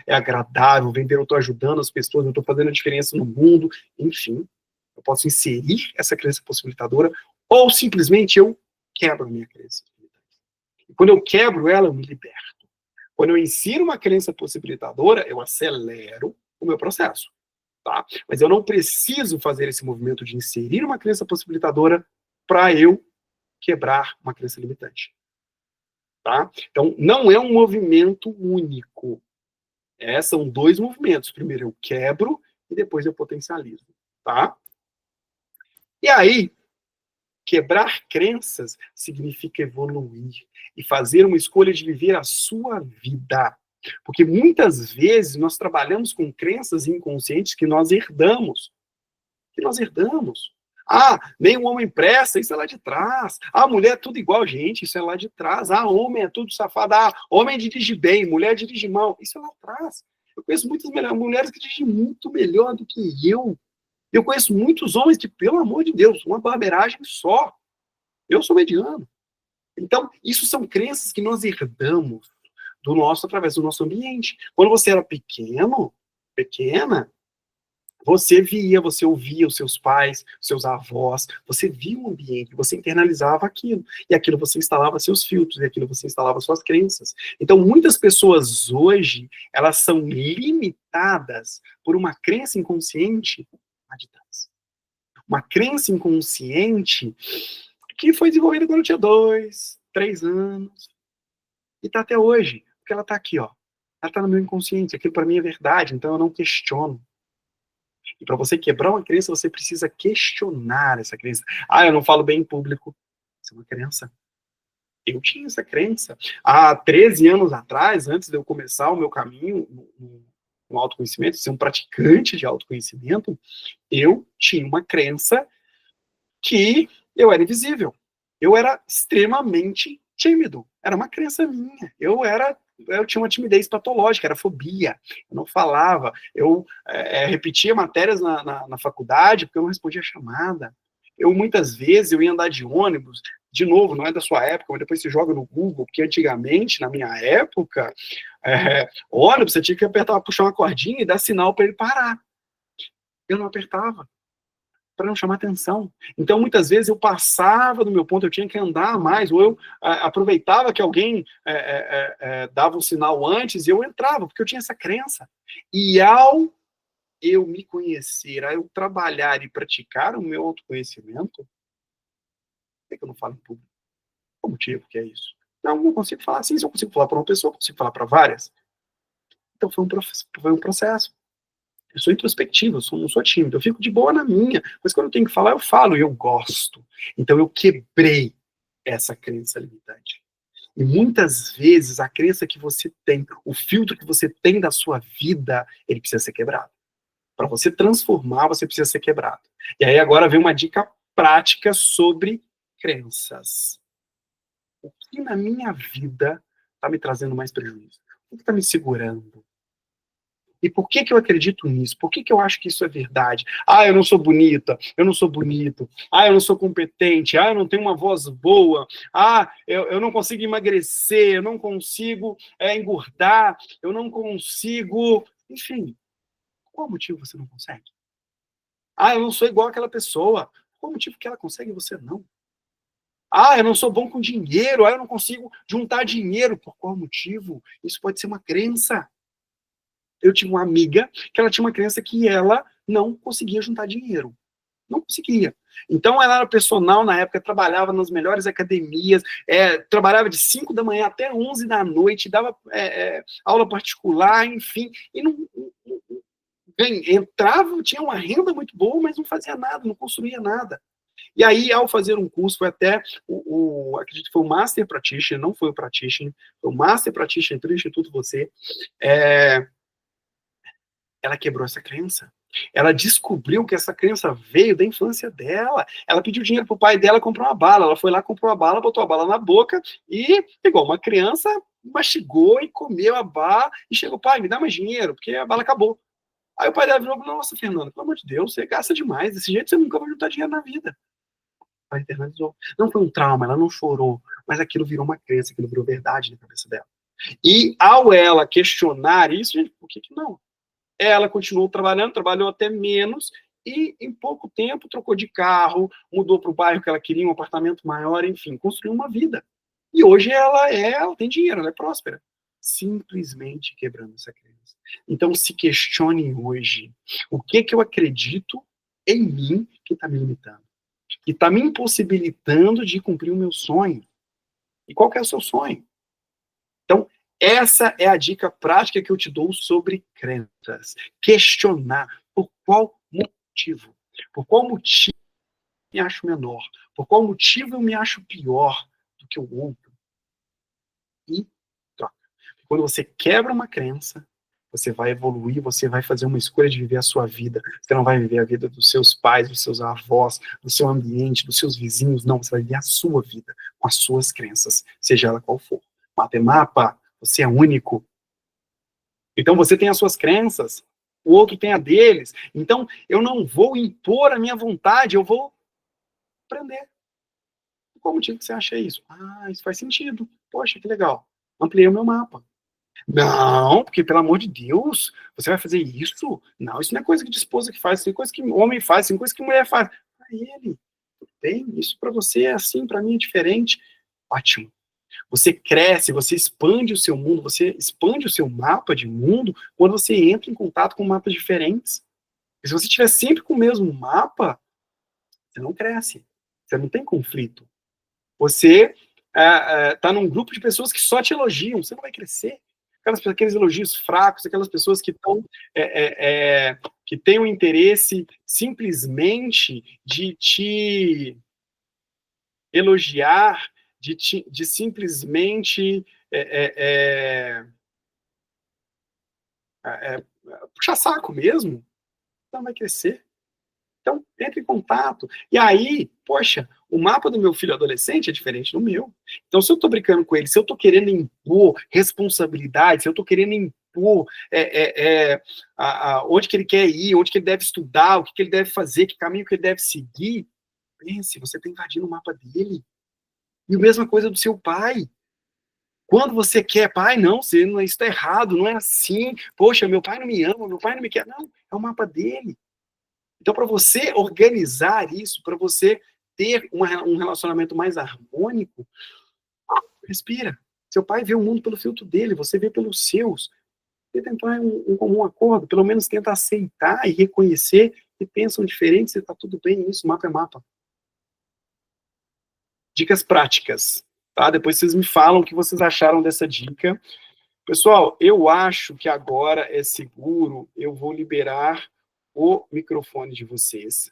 é agradável, vender eu estou ajudando as pessoas, eu estou fazendo a diferença no mundo, enfim, eu posso inserir essa crença possibilitadora ou simplesmente eu quebro a minha crença. E quando eu quebro ela, eu me liberto. Quando eu insiro uma crença possibilitadora, eu acelero o meu processo. Tá? Mas eu não preciso fazer esse movimento de inserir uma crença possibilitadora para eu quebrar uma crença limitante. Tá? Então, não é um movimento único. São dois movimentos. Primeiro eu quebro e depois eu potencializo. Tá? E aí, quebrar crenças significa evoluir e fazer uma escolha de viver a sua vida. Porque muitas vezes nós trabalhamos com crenças inconscientes que nós herdamos. Ah, nem o homem presta, isso é lá de trás. Ah, mulher é tudo igual, gente, isso é lá de trás. Ah, homem é tudo safado. Ah, homem dirige bem, mulher dirige mal, isso é lá atrás. Eu conheço muitas mulheres que dirigem muito melhor do que eu. Eu conheço muitos homens que, pelo amor de Deus, uma barbeiragem só. Eu sou mediano. Então, isso são crenças que nós herdamos através do nosso ambiente. Quando você era pequena, você ouvia os seus pais, os seus avós, você via o ambiente, você internalizava aquilo, e aquilo você instalava seus filtros, e aquilo você instalava suas crenças. Então, muitas pessoas hoje, elas são limitadas por uma crença inconsciente lá de trás. Uma crença inconsciente que foi desenvolvida quando eu tinha 2, 3 anos, e está até hoje, porque ela está aqui, ó. Ela está no meu inconsciente, aquilo para mim é verdade, então eu não questiono. E para você quebrar uma crença, você precisa questionar essa crença. Ah, eu não falo bem em público. Isso é uma crença. Eu tinha essa crença. Há 13 anos atrás, antes de eu começar o meu caminho no autoconhecimento, ser um praticante de autoconhecimento, eu tinha uma crença que eu era invisível. Eu era extremamente tímido. Era uma crença minha. Eu tinha uma timidez patológica, era fobia. Eu não falava. Eu repetia matérias na faculdade porque eu não respondia a chamada. Muitas vezes, eu ia andar de ônibus, de novo, não é da sua época, mas depois você joga no Google, porque antigamente, na minha época, ônibus, você tinha que puxar uma cordinha e dar sinal para ele parar. Eu não apertava, para não chamar atenção. Então, muitas vezes, eu passava do meu ponto, eu tinha que andar mais, ou eu aproveitava que alguém dava um sinal antes, e eu entrava, porque eu tinha essa crença. E ao eu me conhecer, ao eu trabalhar e praticar o meu autoconhecimento, por que eu não falo em público? Qual o motivo que é isso? Não consigo falar assim, se eu consigo falar para uma pessoa, eu consigo falar para várias. Então, foi um processo. Eu sou introspectivo, não sou tímido, eu fico de boa na minha, mas quando eu tenho que falar, eu falo, e eu gosto. Então eu quebrei essa crença limitante. E muitas vezes a crença que você tem, o filtro que você tem da sua vida, ele precisa ser quebrado. Para você transformar, você precisa ser quebrado. E aí agora vem uma dica prática sobre crenças. O que na minha vida está me trazendo mais prejuízo? O que está me segurando? E por que eu acredito nisso? Por que eu acho que isso é verdade? Ah, eu não sou bonita, eu não sou bonito. Ah, eu não sou competente. Ah, eu não tenho uma voz boa. Ah, eu não consigo emagrecer, eu não consigo engordar, eu não consigo... Enfim, qual motivo você não consegue? Ah, eu não sou igual àquela pessoa. Qual motivo que ela consegue e você não? Ah, eu não sou bom com dinheiro. Ah, eu não consigo juntar dinheiro. Por qual motivo? Isso pode ser uma crença. Eu tinha uma amiga que ela tinha uma crença que ela não conseguia juntar dinheiro. Não conseguia. Então, ela era personal na época, trabalhava nas melhores academias, trabalhava de 5 da manhã até 11 da noite, dava aula particular, enfim, e entrava, tinha uma renda muito boa, mas não fazia nada, não construía nada. E aí, ao fazer um curso, foi até acredito que foi o Master Practitioner, não foi o Practitioner, foi o Master Practitioner do Instituto Você, ela quebrou essa crença. Ela descobriu que essa crença veio da infância dela. Ela pediu dinheiro pro pai dela comprar uma bala. Ela foi lá, comprou a bala, botou a bala na boca e, igual uma criança, mastigou e comeu a bala e chegou, pai, me dá mais dinheiro, porque a bala acabou. Aí o pai dela virou, nossa, Fernanda, pelo amor de Deus, você gasta demais, desse jeito você nunca vai juntar dinheiro na vida. Ela internalizou. Não foi um trauma, ela não chorou, mas aquilo virou uma crença, aquilo virou verdade na cabeça dela. E ao ela questionar isso, gente, por que não? Ela continuou trabalhando, trabalhou até menos, e em pouco tempo trocou de carro, mudou para o bairro que ela queria, um apartamento maior, enfim, construiu uma vida. E hoje ela tem dinheiro, ela é próspera. Simplesmente quebrando essa crença. Então se questione hoje, o que eu acredito em mim que está me limitando? Que está me impossibilitando de cumprir o meu sonho? E qual que é o seu sonho? Então, essa é a dica prática que eu te dou sobre crenças. Questionar por qual motivo. Por qual motivo eu me acho menor? Por qual motivo eu me acho pior do que o outro? E troca. Quando você quebra uma crença, você vai evoluir, você vai fazer uma escolha de viver a sua vida. Você não vai viver a vida dos seus pais, dos seus avós, do seu ambiente, dos seus vizinhos. Não, você vai viver a sua vida com as suas crenças, seja ela qual for. Mapa, você é único. Então você tem as suas crenças, o outro tem a deles. Então eu não vou impor a minha vontade, eu vou aprender. Qual motivo que você acha isso? Ah, isso faz sentido. Poxa, que legal. Ampliei o meu mapa. Não, porque pelo amor de Deus, você vai fazer isso? Não, isso não é coisa de esposa que faz, isso é coisa que homem faz, isso é coisa que mulher faz. Para ele, tem, isso para você é assim, para mim é diferente. Ótimo. Você cresce, você expande o seu mundo, você expande o seu mapa de mundo quando você entra em contato com mapas diferentes. E se você estiver sempre com o mesmo mapa, você não cresce, você não tem conflito. Você está num grupo de pessoas que só te elogiam, você não vai crescer. Aqueles elogios fracos, aquelas pessoas que estão que têm o interesse simplesmente de te elogiar, de simplesmente puxar saco mesmo, não vai crescer. Então, entre em contato. E aí, poxa, o mapa do meu filho adolescente é diferente do meu. Então, se eu estou brincando com ele, se eu estou querendo impor responsabilidade, se eu estou querendo impor onde que ele quer ir, onde que ele deve estudar, o que, que ele deve fazer, que caminho que ele deve seguir, pense, você está invadindo o mapa dele. E a mesma coisa do seu pai. Quando você quer, pai, não, isso está errado, não é assim. Poxa, meu pai não me ama, meu pai não me quer. Não, é o mapa dele. Então, para você organizar isso, para você ter um relacionamento mais harmônico, respira. Seu pai vê o mundo pelo filtro dele, você vê pelos seus. Tenta entrar em um comum acordo, pelo menos tenta aceitar e reconhecer que pensam diferentes e está tudo bem isso, mapa é mapa. Dicas práticas, tá? Depois vocês me falam o que vocês acharam dessa dica. Pessoal, eu acho que agora é seguro, eu vou liberar o microfone de vocês,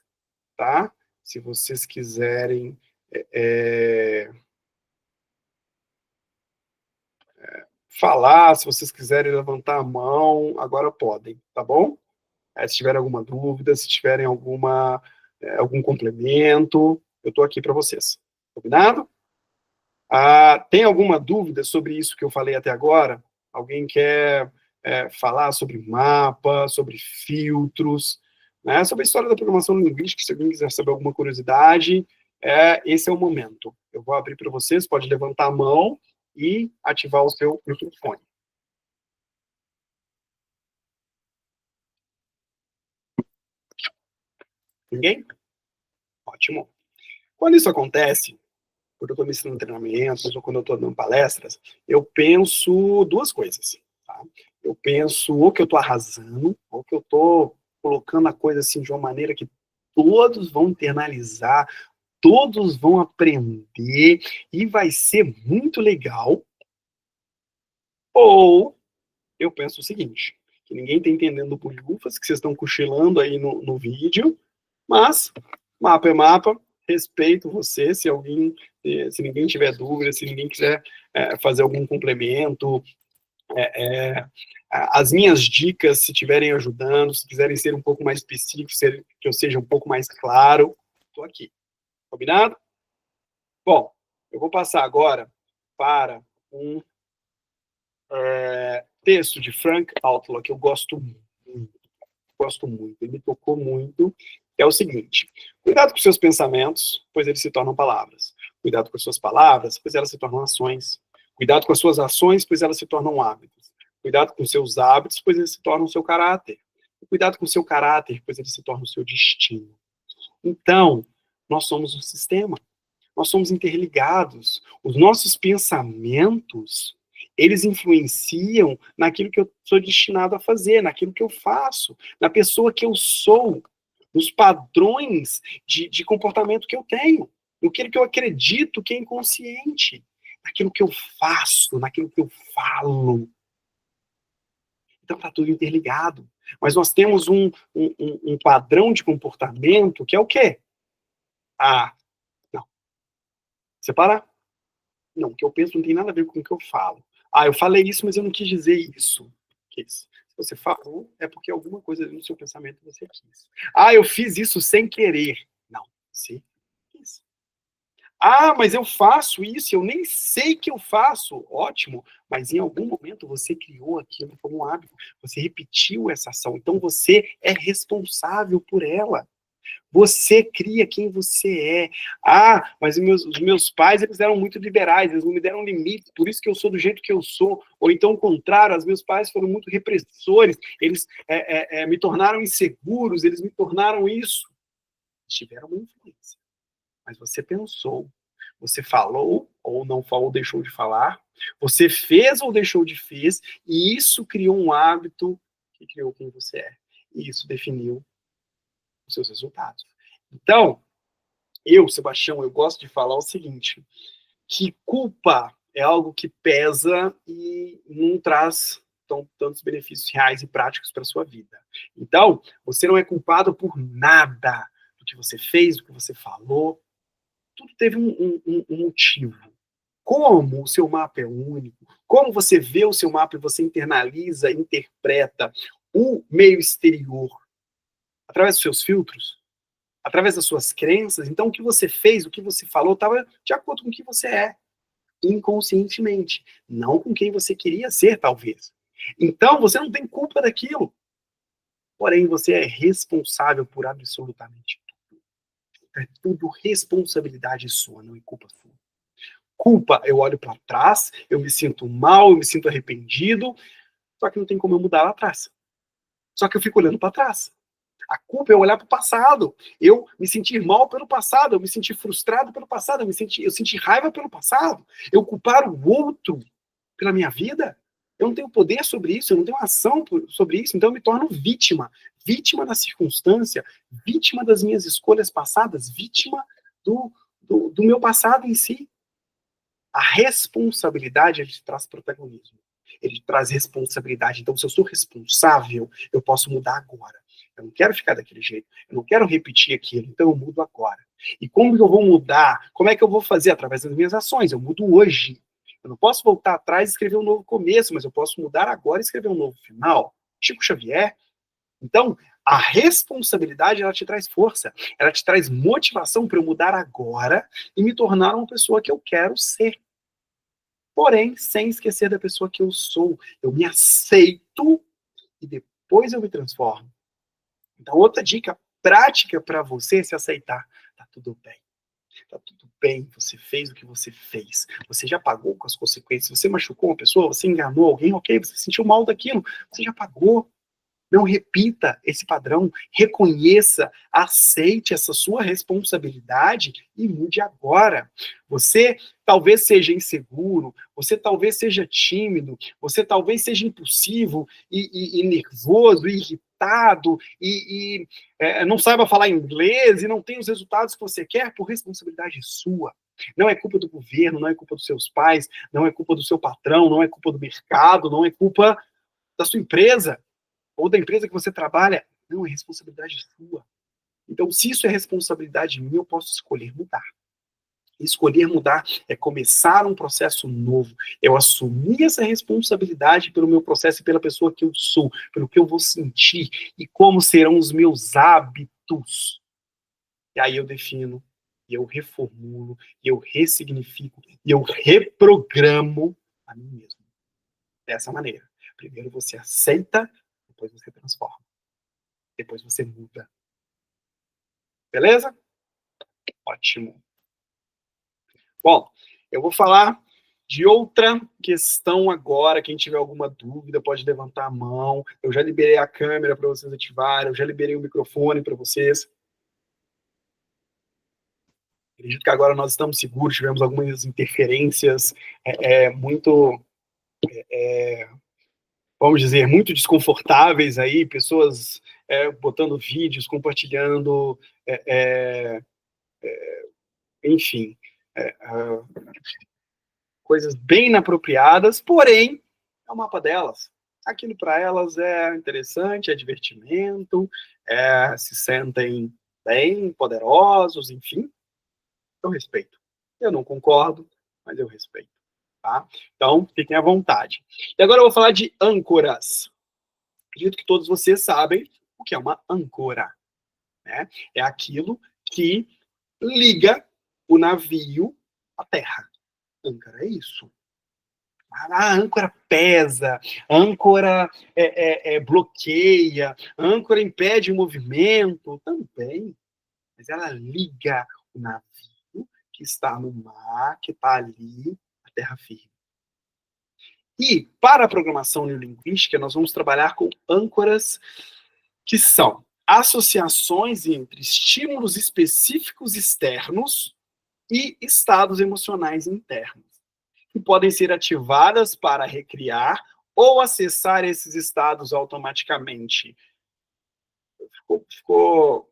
tá? Se vocês quiserem falar, se vocês quiserem levantar a mão, agora podem, tá bom? Se tiverem alguma dúvida, se tiverem algum complemento, eu estou aqui para vocês. Combinado? Tem alguma dúvida sobre isso que eu falei até agora? Alguém quer falar sobre mapa, sobre filtros, né? Sobre a história da programação linguística, se alguém quiser saber alguma curiosidade, esse é o momento. Eu vou abrir para vocês, pode levantar a mão e ativar o seu microfone. Ninguém? Ótimo. Quando isso acontece, quando eu estou ministrando treinamentos ou quando eu estou dando palestras, eu penso duas coisas. Tá? Eu penso ou que eu estou arrasando, ou que eu estou colocando a coisa assim de uma maneira que todos vão internalizar, todos vão aprender e vai ser muito legal. Ou eu penso o seguinte, que ninguém está entendendo bulhufas, que vocês estão cochilando aí no vídeo, mas mapa é mapa, respeito você, se ninguém tiver dúvida, se ninguém quiser fazer algum complemento, as minhas dicas, se estiverem ajudando, se quiserem ser um pouco mais específicos, que eu seja um pouco mais claro, estou aqui. Combinado? Bom, eu vou passar agora para um texto de Frank Outlaw, que eu gosto muito, ele me tocou muito, que é o seguinte: cuidado com seus pensamentos, pois eles se tornam palavras. Cuidado com as suas palavras, pois elas se tornam ações. Cuidado com as suas ações, pois elas se tornam hábitos. Cuidado com seus hábitos, pois eles se tornam o seu caráter. Cuidado com o seu caráter, pois ele se torna o seu destino. Então, nós somos um sistema. Nós somos interligados. Os nossos pensamentos, eles influenciam naquilo que eu sou destinado a fazer, naquilo que eu faço, na pessoa que eu sou, nos padrões de comportamento que eu tenho, naquilo que eu acredito que é inconsciente, naquilo que eu faço, naquilo que eu falo. Então está tudo interligado. Mas nós temos um padrão de comportamento que é o quê? Não. Separa? Não, o que eu penso não tem nada a ver com o que eu falo. Eu falei isso, mas eu não quis dizer isso. Que isso? Se você falou, é porque alguma coisa no seu pensamento você quis. Eu fiz isso sem querer. Não, você quis. Mas eu faço isso, eu nem sei que eu faço. Ótimo, mas em algum momento você criou aquilo como um hábito. Você repetiu essa ação, então você é responsável por ela. Você cria quem você é. Mas os meus pais, eles eram muito liberais, eles não me deram limite, por isso que eu sou do jeito que eu sou. Ou então, o contrário, os meus pais foram muito repressores, eles me tornaram inseguros, eles me tornaram isso. Eles tiveram uma influência. Mas você pensou, você falou ou não falou, deixou de falar, você fez ou deixou de fez, e isso criou um hábito que criou quem você é. E isso definiu os seus resultados. Então, Sebastião, eu gosto de falar o seguinte, que culpa é algo que pesa e não traz tantos benefícios reais e práticos para a sua vida. Então, você não é culpado por nada do que você fez, do que você falou. Tudo teve um motivo. Como o seu mapa é único, como você vê o seu mapa e você internaliza, interpreta o meio exterior através dos seus filtros, através das suas crenças, então o que você fez, o que você falou, estava de acordo com o que você é, inconscientemente, não com quem você queria ser, talvez. Então, você não tem culpa daquilo, porém, você é responsável por absolutamente tudo. É tudo responsabilidade sua, não é culpa sua. Culpa, eu olho para trás, eu me sinto mal, eu me sinto arrependido, só que não tem como eu mudar lá atrás. Só que eu fico olhando para trás. A culpa é olhar para o passado. Eu me sentir mal pelo passado, eu me sentir frustrado pelo passado, eu senti raiva pelo passado. Eu culpar o outro pela minha vida. Eu não tenho poder sobre isso, eu não tenho ação sobre isso, então eu me torno vítima. Vítima da circunstância, vítima das minhas escolhas passadas, vítima do meu passado em si. A responsabilidade, ele traz protagonismo. Ele traz responsabilidade. Então, se eu sou responsável, eu posso mudar agora. Eu não quero ficar daquele jeito. Eu não quero repetir aquilo. Então, eu mudo agora. E como eu vou mudar? Como é que eu vou fazer? Através das minhas ações. Eu mudo hoje. Eu não posso voltar atrás e escrever um novo começo, mas eu posso mudar agora e escrever um novo final. Chico Xavier. Então, a responsabilidade, ela te traz força. Ela te traz motivação para eu mudar agora e me tornar uma pessoa que eu quero ser. Porém, sem esquecer da pessoa que eu sou. Eu me aceito e depois eu me transformo. Então, outra dica prática para você é se aceitar. Tá tudo bem. Tá tudo bem, você fez o que você fez. Você já pagou com as consequências. Você machucou uma pessoa, você enganou alguém, ok, você sentiu mal daquilo, você já pagou. Não repita esse padrão, reconheça, aceite essa sua responsabilidade e mude agora. Você talvez seja inseguro, você talvez seja tímido, você talvez seja impulsivo e nervoso, e irritado, não saiba falar inglês e não tem os resultados que você quer por responsabilidade sua. Não é culpa do governo, não é culpa dos seus pais, não é culpa do seu patrão, não é culpa do mercado, não é culpa da sua empresa ou da empresa que você trabalha. Não, é responsabilidade sua. Então, se isso é responsabilidade minha, eu posso escolher mudar. Escolher mudar é começar um processo novo. Eu assumir essa responsabilidade pelo meu processo e pela pessoa que eu sou, pelo que eu vou sentir e como serão os meus hábitos. E aí eu defino, e eu reformulo, e eu ressignifico, e eu reprogramo a mim mesmo. Dessa maneira. Primeiro você aceita, depois você transforma. Depois você muda. Beleza? Ótimo. Bom, eu vou falar de outra questão agora. Quem tiver alguma dúvida pode levantar a mão. Eu já liberei a câmera para vocês ativarem, eu já liberei o microfone para vocês. Acredito que agora nós estamos seguros, tivemos algumas interferências muito, vamos dizer, muito desconfortáveis aí, pessoas botando vídeos, compartilhando, enfim, coisas bem inapropriadas, porém, é o mapa delas. Aquilo para elas é interessante, é divertimento, se sentem bem, poderosos, enfim, eu respeito. Eu não concordo, mas eu respeito. Tá? Então, fiquem à vontade. E agora eu vou falar de âncoras. Acredito que todos vocês sabem o que é uma âncora. Né? É aquilo que liga o navio à terra. Âncora é isso. A âncora pesa, a âncora bloqueia, a âncora impede o movimento, também. Mas ela liga o navio que está no mar, que está ali, à terra firme. E, para a programação neurolinguística, nós vamos trabalhar com âncoras que são associações entre estímulos específicos externos e estados emocionais internos, que podem ser ativadas para recriar ou acessar esses estados automaticamente. Ficou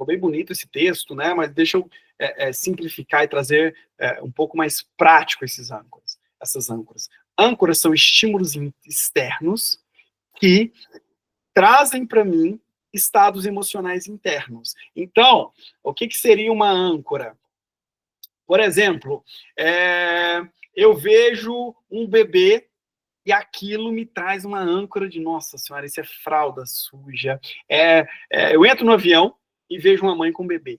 bem bonito esse texto, né? Mas deixa eu simplificar e trazer um pouco mais prático essas âncoras. Âncoras são estímulos externos que trazem para mim estados emocionais internos. Então, o que seria uma âncora? Por exemplo, eu vejo um bebê e aquilo me traz uma âncora de, nossa senhora, isso é fralda suja. Eu entro no avião e vejo uma mãe com um bebê.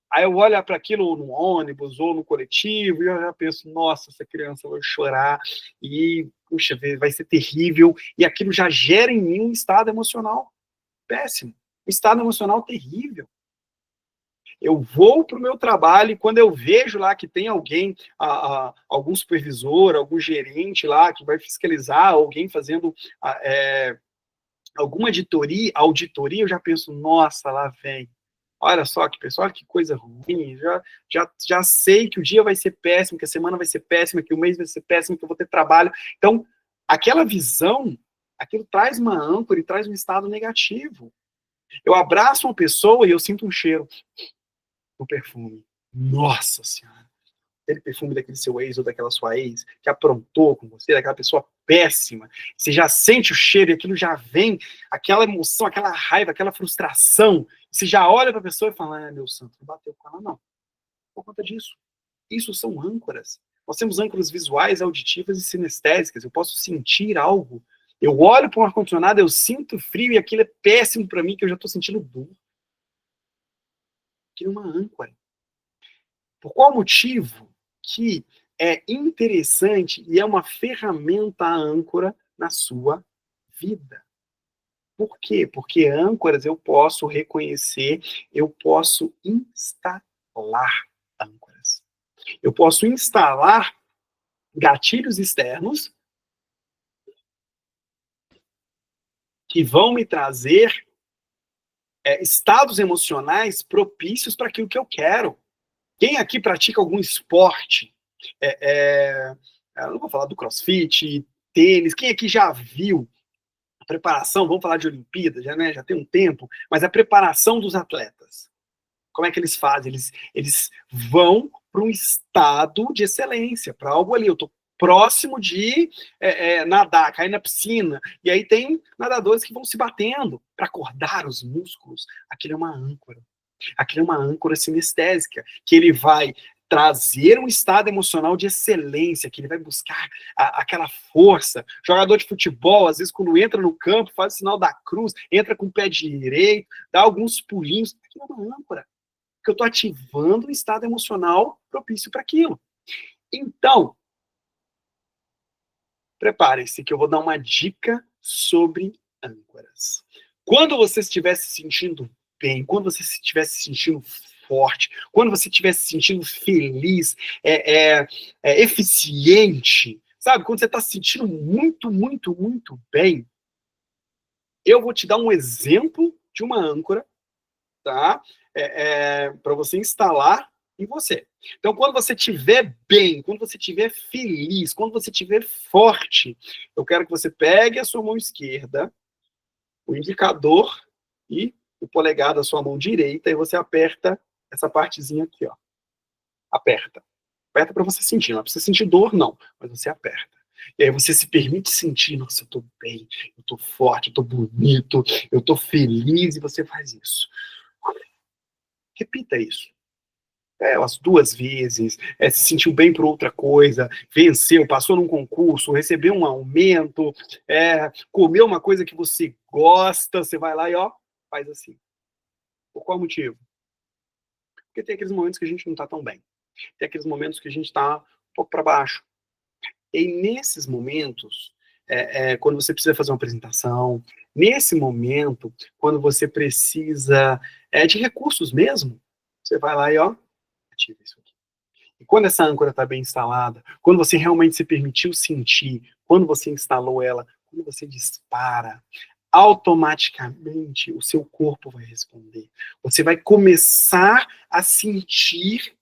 Aí eu olho para aquilo no ônibus ou no coletivo e eu já penso, nossa, essa criança vai chorar e, puxa, vai ser terrível. E aquilo já gera em mim um estado emocional péssimo, um estado emocional terrível. Eu vou para o meu trabalho e quando eu vejo lá que tem alguém, algum supervisor, algum gerente lá que vai fiscalizar, alguém fazendo alguma auditoria, eu já penso, nossa, lá vem. Olha só que pessoal, que coisa ruim, já sei que o dia vai ser péssimo, que a semana vai ser péssima, que o mês vai ser péssimo, que eu vou ter trabalho. Então, aquela visão, aquilo traz uma âncora e traz um estado negativo. Eu abraço uma pessoa e eu sinto um cheiro do perfume. Nossa Senhora! Aquele perfume daquele seu ex ou daquela sua ex que aprontou com você, daquela pessoa péssima. Você já sente o cheiro e aquilo já vem, aquela emoção, aquela raiva, aquela frustração. Você já olha para a pessoa e fala, meu santo, não bateu com ela, não. Por conta disso. Isso são âncoras. Nós temos âncoras visuais, auditivas e sinestésicas. Eu posso sentir algo. Eu olho para um ar-condicionado, eu sinto frio e aquilo é péssimo para mim, que eu já estou sentindo dor. Aquilo é uma âncora. Por qual motivo que é interessante e é uma ferramenta âncora na sua vida? Por quê? Porque âncoras eu posso reconhecer, eu posso instalar âncoras. Eu posso instalar gatilhos externos que vão me trazer estados emocionais propícios para aquilo que eu quero. Quem aqui pratica algum esporte? Eu não vou falar do crossfit, tênis. Quem aqui já viu a preparação? Vamos falar de Olimpíada, já tem um tempo, mas a preparação dos atletas. Como é que eles fazem? Eles vão para um estado de excelência, para algo ali. Eu estou próximo de nadar, cair na piscina. E aí tem nadadores que vão se batendo para acordar os músculos. Aquilo é uma âncora. Aquilo é uma âncora sinestésica, que ele vai trazer um estado emocional de excelência, que ele vai buscar aquela força. Jogador de futebol, às vezes, quando entra no campo, faz o sinal da cruz, entra com o pé direito, dá alguns pulinhos. Aquilo é uma âncora, que eu estou ativando um estado emocional propício para aquilo. Então, preparem-se que eu vou dar uma dica sobre âncoras. Quando você estiver se sentindo bem, quando você estiver se sentindo forte, quando você estiver se sentindo feliz, eficiente, sabe? Quando você está se sentindo muito, muito, muito bem, eu vou te dar um exemplo de uma âncora, tá? Para você instalar em você. Então, quando você estiver bem, quando você estiver feliz, quando você estiver forte, eu quero que você pegue a sua mão esquerda, o indicador e o polegar da sua mão direita, e você aperta essa partezinha aqui, ó. Aperta. Aperta para você sentir. Não precisa sentir dor, não, mas você aperta. E aí você se permite sentir, nossa, eu tô bem, eu tô forte, eu tô bonito, eu tô feliz, e você faz isso. Repita isso. Umas 2 vezes, se sentiu bem por outra coisa, venceu, passou num concurso, recebeu um aumento, comeu uma coisa que você gosta, você vai lá e ó, faz assim. Por qual motivo? Porque tem aqueles momentos que a gente não tá tão bem. Tem aqueles momentos que a gente tá um pouco para baixo. E nesses momentos, quando você precisa fazer uma apresentação, nesse momento, quando você precisa de recursos mesmo, você vai lá e ó, ativa isso aqui. E quando essa âncora está bem instalada, quando você realmente se permitiu sentir, quando você instalou ela, quando você dispara, automaticamente o seu corpo vai responder. Você vai começar a sentir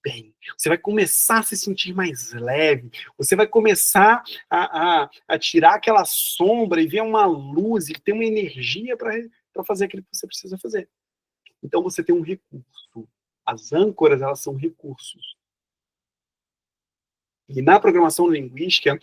bem. Você vai começar a se sentir mais leve. Você vai começar a tirar aquela sombra e ver uma luz e ter uma energia para fazer aquilo que você precisa fazer. Então você tem um recurso. As âncoras, elas são recursos. E na programação linguística,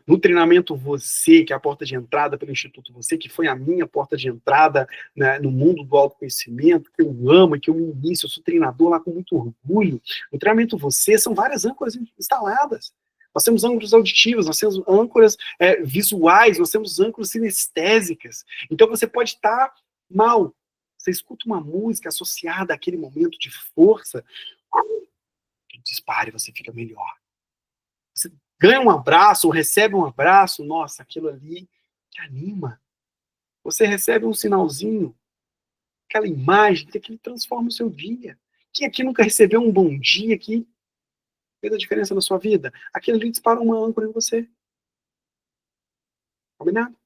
no treinamento Você, que é a porta de entrada pelo Instituto Você, que foi a minha porta de entrada, né, no mundo do autoconhecimento, que eu amo, que eu me inicio, eu sou treinador lá com muito orgulho. No treinamento Você, são várias âncoras instaladas. Nós temos âncoras auditivas, nós temos âncoras visuais, nós temos âncoras sinestésicas. Então você pode estar mal. Você escuta uma música associada àquele momento de força, dispare, você fica melhor. Você ganha um abraço, ou recebe um abraço, nossa, aquilo ali te anima. Você recebe um sinalzinho, aquela imagem, que aquilo transforma o seu dia. Quem aqui nunca recebeu um bom dia que fez a diferença na sua vida? Aquilo ali dispara uma âncora em você. Combinado?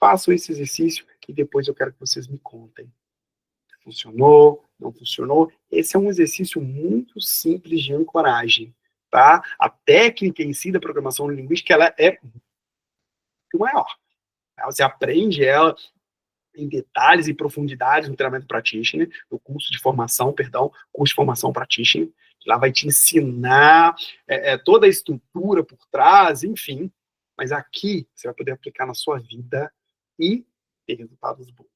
Façam esse exercício e depois eu quero que vocês me contem. Funcionou? Não funcionou? Esse é um exercício muito simples de ancoragem. Tá? A técnica em si da programação linguística, ela é muito maior. Você aprende ela em detalhes e profundidades no treinamento practitioner, no curso de formação, curso de formação practitioner, que lá vai te ensinar toda a estrutura por trás, enfim. Mas aqui você vai poder aplicar na sua vida e ter resultados bons.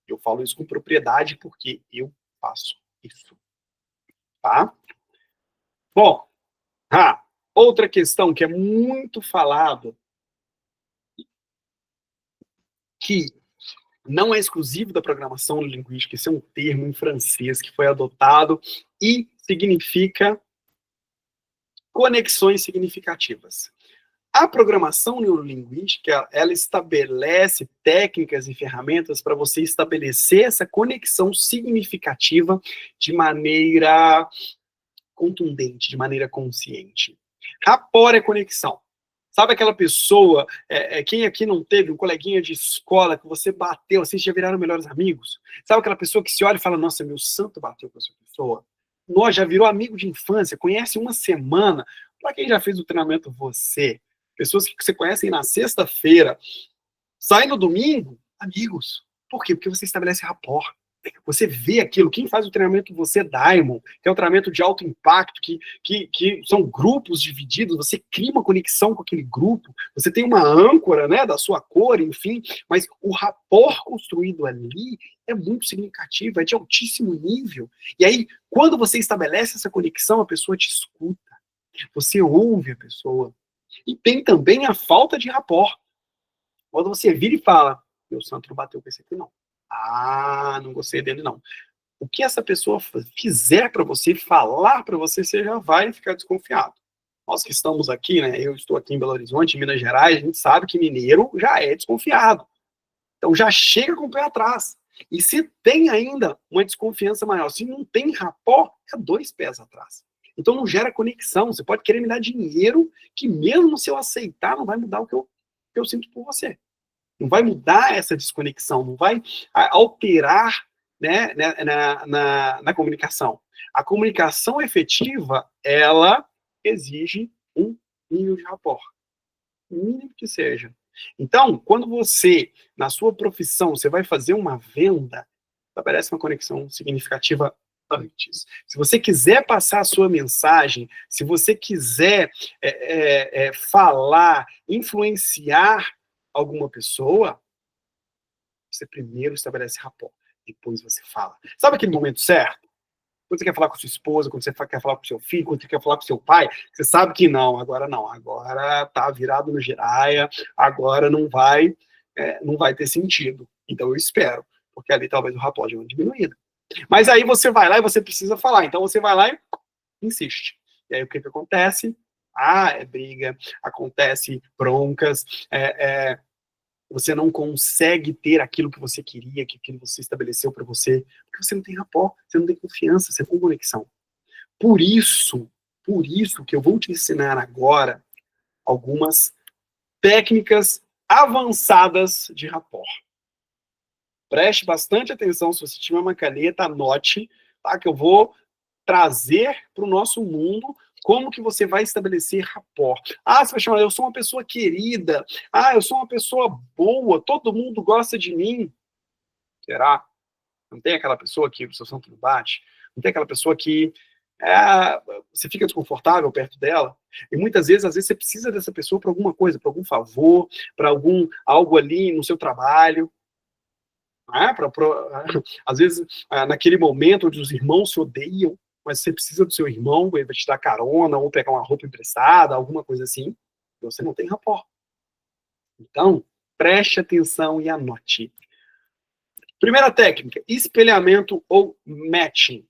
Eu falo isso com propriedade porque eu faço isso. Tá? Bom, outra questão que é muito falado, que não é exclusivo da programação linguística, esse é um termo em francês que foi adotado e significa conexões significativas. A programação neurolinguística, ela estabelece técnicas e ferramentas para você estabelecer essa conexão significativa de maneira contundente, de maneira consciente. Rapport é conexão. Sabe aquela pessoa, quem aqui não teve um coleguinha de escola que você bateu, vocês já viraram melhores amigos? Sabe aquela pessoa que se olha e fala, nossa, meu santo bateu com essa pessoa? Nós já virou amigo de infância, conhece uma semana. Para quem já fez o treinamento Você, pessoas que você conhece na sexta-feira, sai no domingo, amigos. Por quê? Porque você estabelece rapport. Você vê aquilo, quem faz o treinamento você, Diamond, que é um treinamento de alto impacto, que são grupos divididos, você cria uma conexão com aquele grupo, você tem uma âncora, né, da sua cor, enfim, mas o rapport construído ali é muito significativo, é de altíssimo nível. E aí, quando você estabelece essa conexão, a pessoa te escuta, você ouve a pessoa. E tem também a falta de rapport. Quando você vira e fala, meu santo não bateu com esse aqui não. Ah, não gostei dele não. O que essa pessoa fizer para você, falar para você, você já vai ficar desconfiado. Nós que estamos aqui, né? Eu estou aqui em Belo Horizonte, em Minas Gerais, a gente sabe que mineiro já é desconfiado. Então já chega com o pé atrás. E se tem ainda uma desconfiança maior, se não tem rapport, é 2 pés atrás. Então não gera conexão. Você pode querer me dar dinheiro, que mesmo se eu aceitar, não vai mudar o que eu sinto por você. Não vai mudar essa desconexão, não vai alterar, né, na comunicação. A comunicação efetiva, ela exige um nível de rapport, mínimo que seja. Então, quando você, na sua profissão, você vai fazer uma venda, estabelece uma conexão significativa antes. Se você quiser passar a sua mensagem, se você quiser falar, influenciar alguma pessoa, você primeiro estabelece rapport, depois você fala. Sabe aquele momento certo? Quando você quer falar com sua esposa, quando você quer falar com seu filho, quando você quer falar com seu pai, você sabe que não, agora tá virado no giraia, agora não vai ter sentido. Então eu espero, porque ali talvez o rapport dê uma diminuída. Mas aí você vai lá e você precisa falar, então você vai lá e insiste. E aí o que acontece? É briga, acontece broncas, você não consegue ter aquilo que você queria, que aquilo que você estabeleceu para você, porque você não tem rapport, você não tem confiança, você não tem conexão. Por isso que eu vou te ensinar agora algumas técnicas avançadas de rapport. Preste bastante atenção, se você tiver uma caneta, anote, tá? Que eu vou trazer para o nosso mundo como que você vai estabelecer rapport. Você vai chamar, eu sou uma pessoa querida, eu sou uma pessoa boa, todo mundo gosta de mim. Será? Não tem aquela pessoa que o seu santo não bate? Não tem aquela pessoa que você fica desconfortável perto dela? E muitas vezes, às vezes, você precisa dessa pessoa para alguma coisa, para algum favor, para algo ali no seu trabalho. Às vezes, naquele momento onde os irmãos se odeiam, mas você precisa do seu irmão, ele vai te dar carona, ou pegar uma roupa emprestada, alguma coisa assim, você não tem rapport. Então, preste atenção e anote. Primeira técnica, espelhamento ou matching.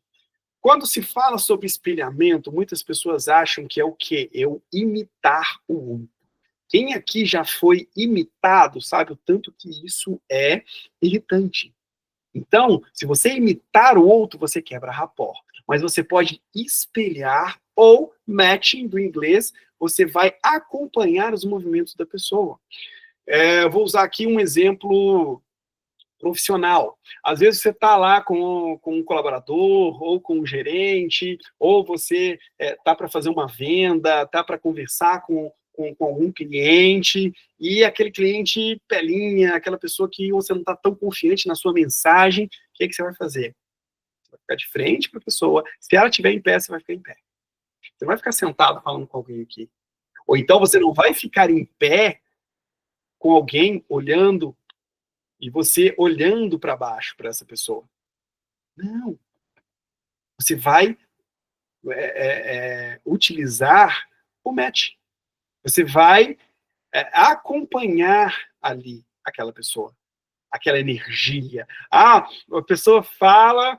Quando se fala sobre espelhamento, muitas pessoas acham que é o quê? Eu imitar o outro. Quem aqui já foi imitado sabe o tanto que isso é irritante. Então, se você imitar o outro, você quebra rapport. Mas você pode espelhar ou matching do inglês, você vai acompanhar os movimentos da pessoa. Vou usar aqui um exemplo profissional. Às vezes você está lá com um colaborador, ou com um gerente, ou você está para fazer uma venda, está para conversar com algum cliente, e aquele cliente pelinha, aquela pessoa que você não está tão confiante na sua mensagem, o que você vai fazer? Você vai ficar de frente para a pessoa, se ela estiver em pé, você vai ficar em pé. Você não vai ficar sentado falando com alguém aqui. Ou então você não vai ficar em pé com alguém olhando, e você olhando para baixo para essa pessoa. Não. Você vai utilizar o match. Você vai acompanhar ali aquela pessoa, aquela energia. A pessoa fala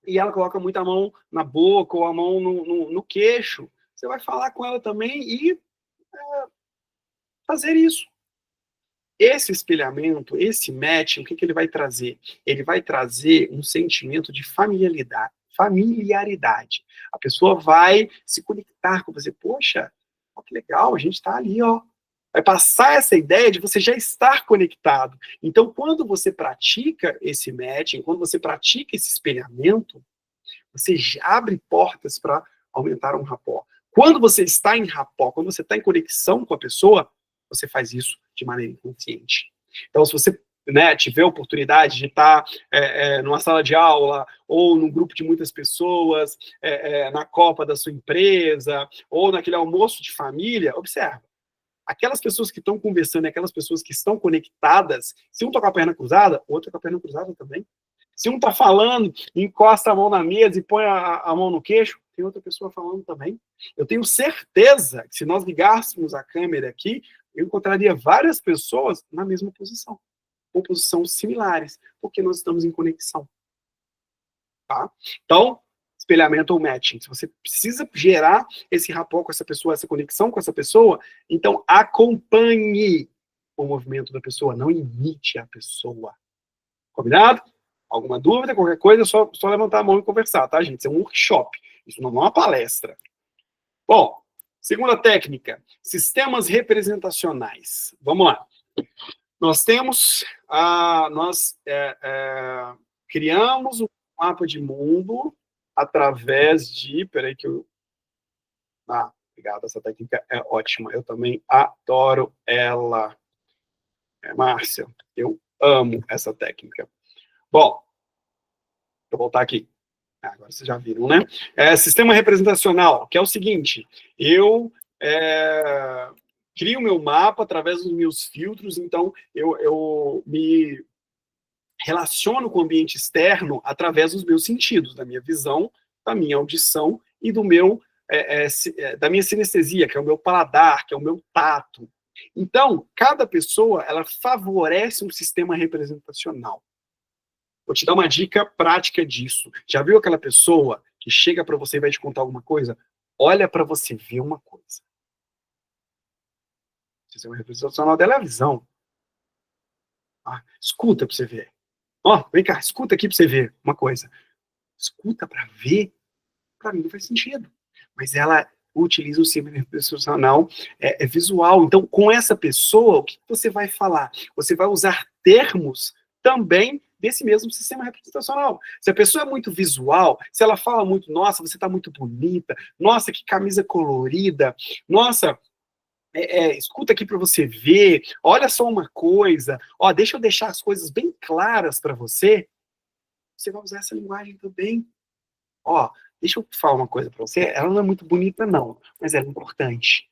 e ela coloca muito a mão na boca ou a mão no queixo. Você vai falar com ela também e fazer isso. Esse espelhamento, esse matching, o que ele vai trazer? Ele vai trazer um sentimento de familiaridade. A pessoa vai se conectar com você. Poxa, que legal, a gente está ali, ó. Vai passar essa ideia de você já estar conectado. Então, quando você pratica esse matching, quando você pratica esse espelhamento, você já abre portas para aumentar um rapport. Quando você está em rapport, quando você está em conexão com a pessoa, você faz isso de maneira inconsciente. Então, se você né, tiver a oportunidade de estar numa sala de aula, ou num grupo de muitas pessoas, na copa da sua empresa, ou naquele almoço de família, observa. Aquelas pessoas que estão conversando, aquelas pessoas que estão conectadas, se um está com a perna cruzada, o outro está com a perna cruzada também. Se um está falando, encosta a mão na mesa e põe a mão no queixo, tem outra pessoa falando também. Eu tenho certeza que se nós ligássemos a câmera aqui, eu encontraria várias pessoas na mesma posição, ou posições similares, porque nós estamos em conexão. Tá? Então, espelhamento ou matching. Se você precisa gerar esse rapport com essa pessoa, essa conexão com essa pessoa, então acompanhe o movimento da pessoa, não imite a pessoa. Combinado? Alguma dúvida, qualquer coisa, é só levantar a mão e conversar, tá, gente? Isso é um workshop, isso não é uma palestra. Bom, segunda técnica, sistemas representacionais. Vamos lá. Nós temos, nós criamos um mapa de mundo através de, peraí que eu... obrigado, essa técnica é ótima, eu também adoro ela. Márcia, eu amo essa técnica. Bom, vou voltar aqui. Agora vocês já viram, né? Sistema representacional, que é o seguinte, eu crio o meu mapa através dos meus filtros, então eu me relaciono com o ambiente externo através dos meus sentidos, da minha visão, da minha audição e do meu, da minha sinestesia, que é o meu paladar, que é o meu tato. Então, cada pessoa, ela favorece um sistema representacional. Vou te dar uma dica prática disso. Já viu aquela pessoa que chega para você e vai te contar alguma coisa? Olha para você ver uma coisa. O sistema representacional dela é a visão. Escuta para você ver. Vem cá, escuta aqui para você ver uma coisa. Escuta para ver, para mim não faz sentido. Mas ela utiliza o sistema representacional visual. Então, com essa pessoa, o que você vai falar? Você vai usar termos também desse mesmo sistema representacional. Se a pessoa é muito visual, se ela fala muito, nossa, você está muito bonita, nossa, que camisa colorida, nossa, escuta aqui para você ver, olha só uma coisa, deixa eu deixar as coisas bem claras para você, você vai usar essa linguagem também. Deixa eu falar uma coisa para você, ela não é muito bonita não, mas ela é importante.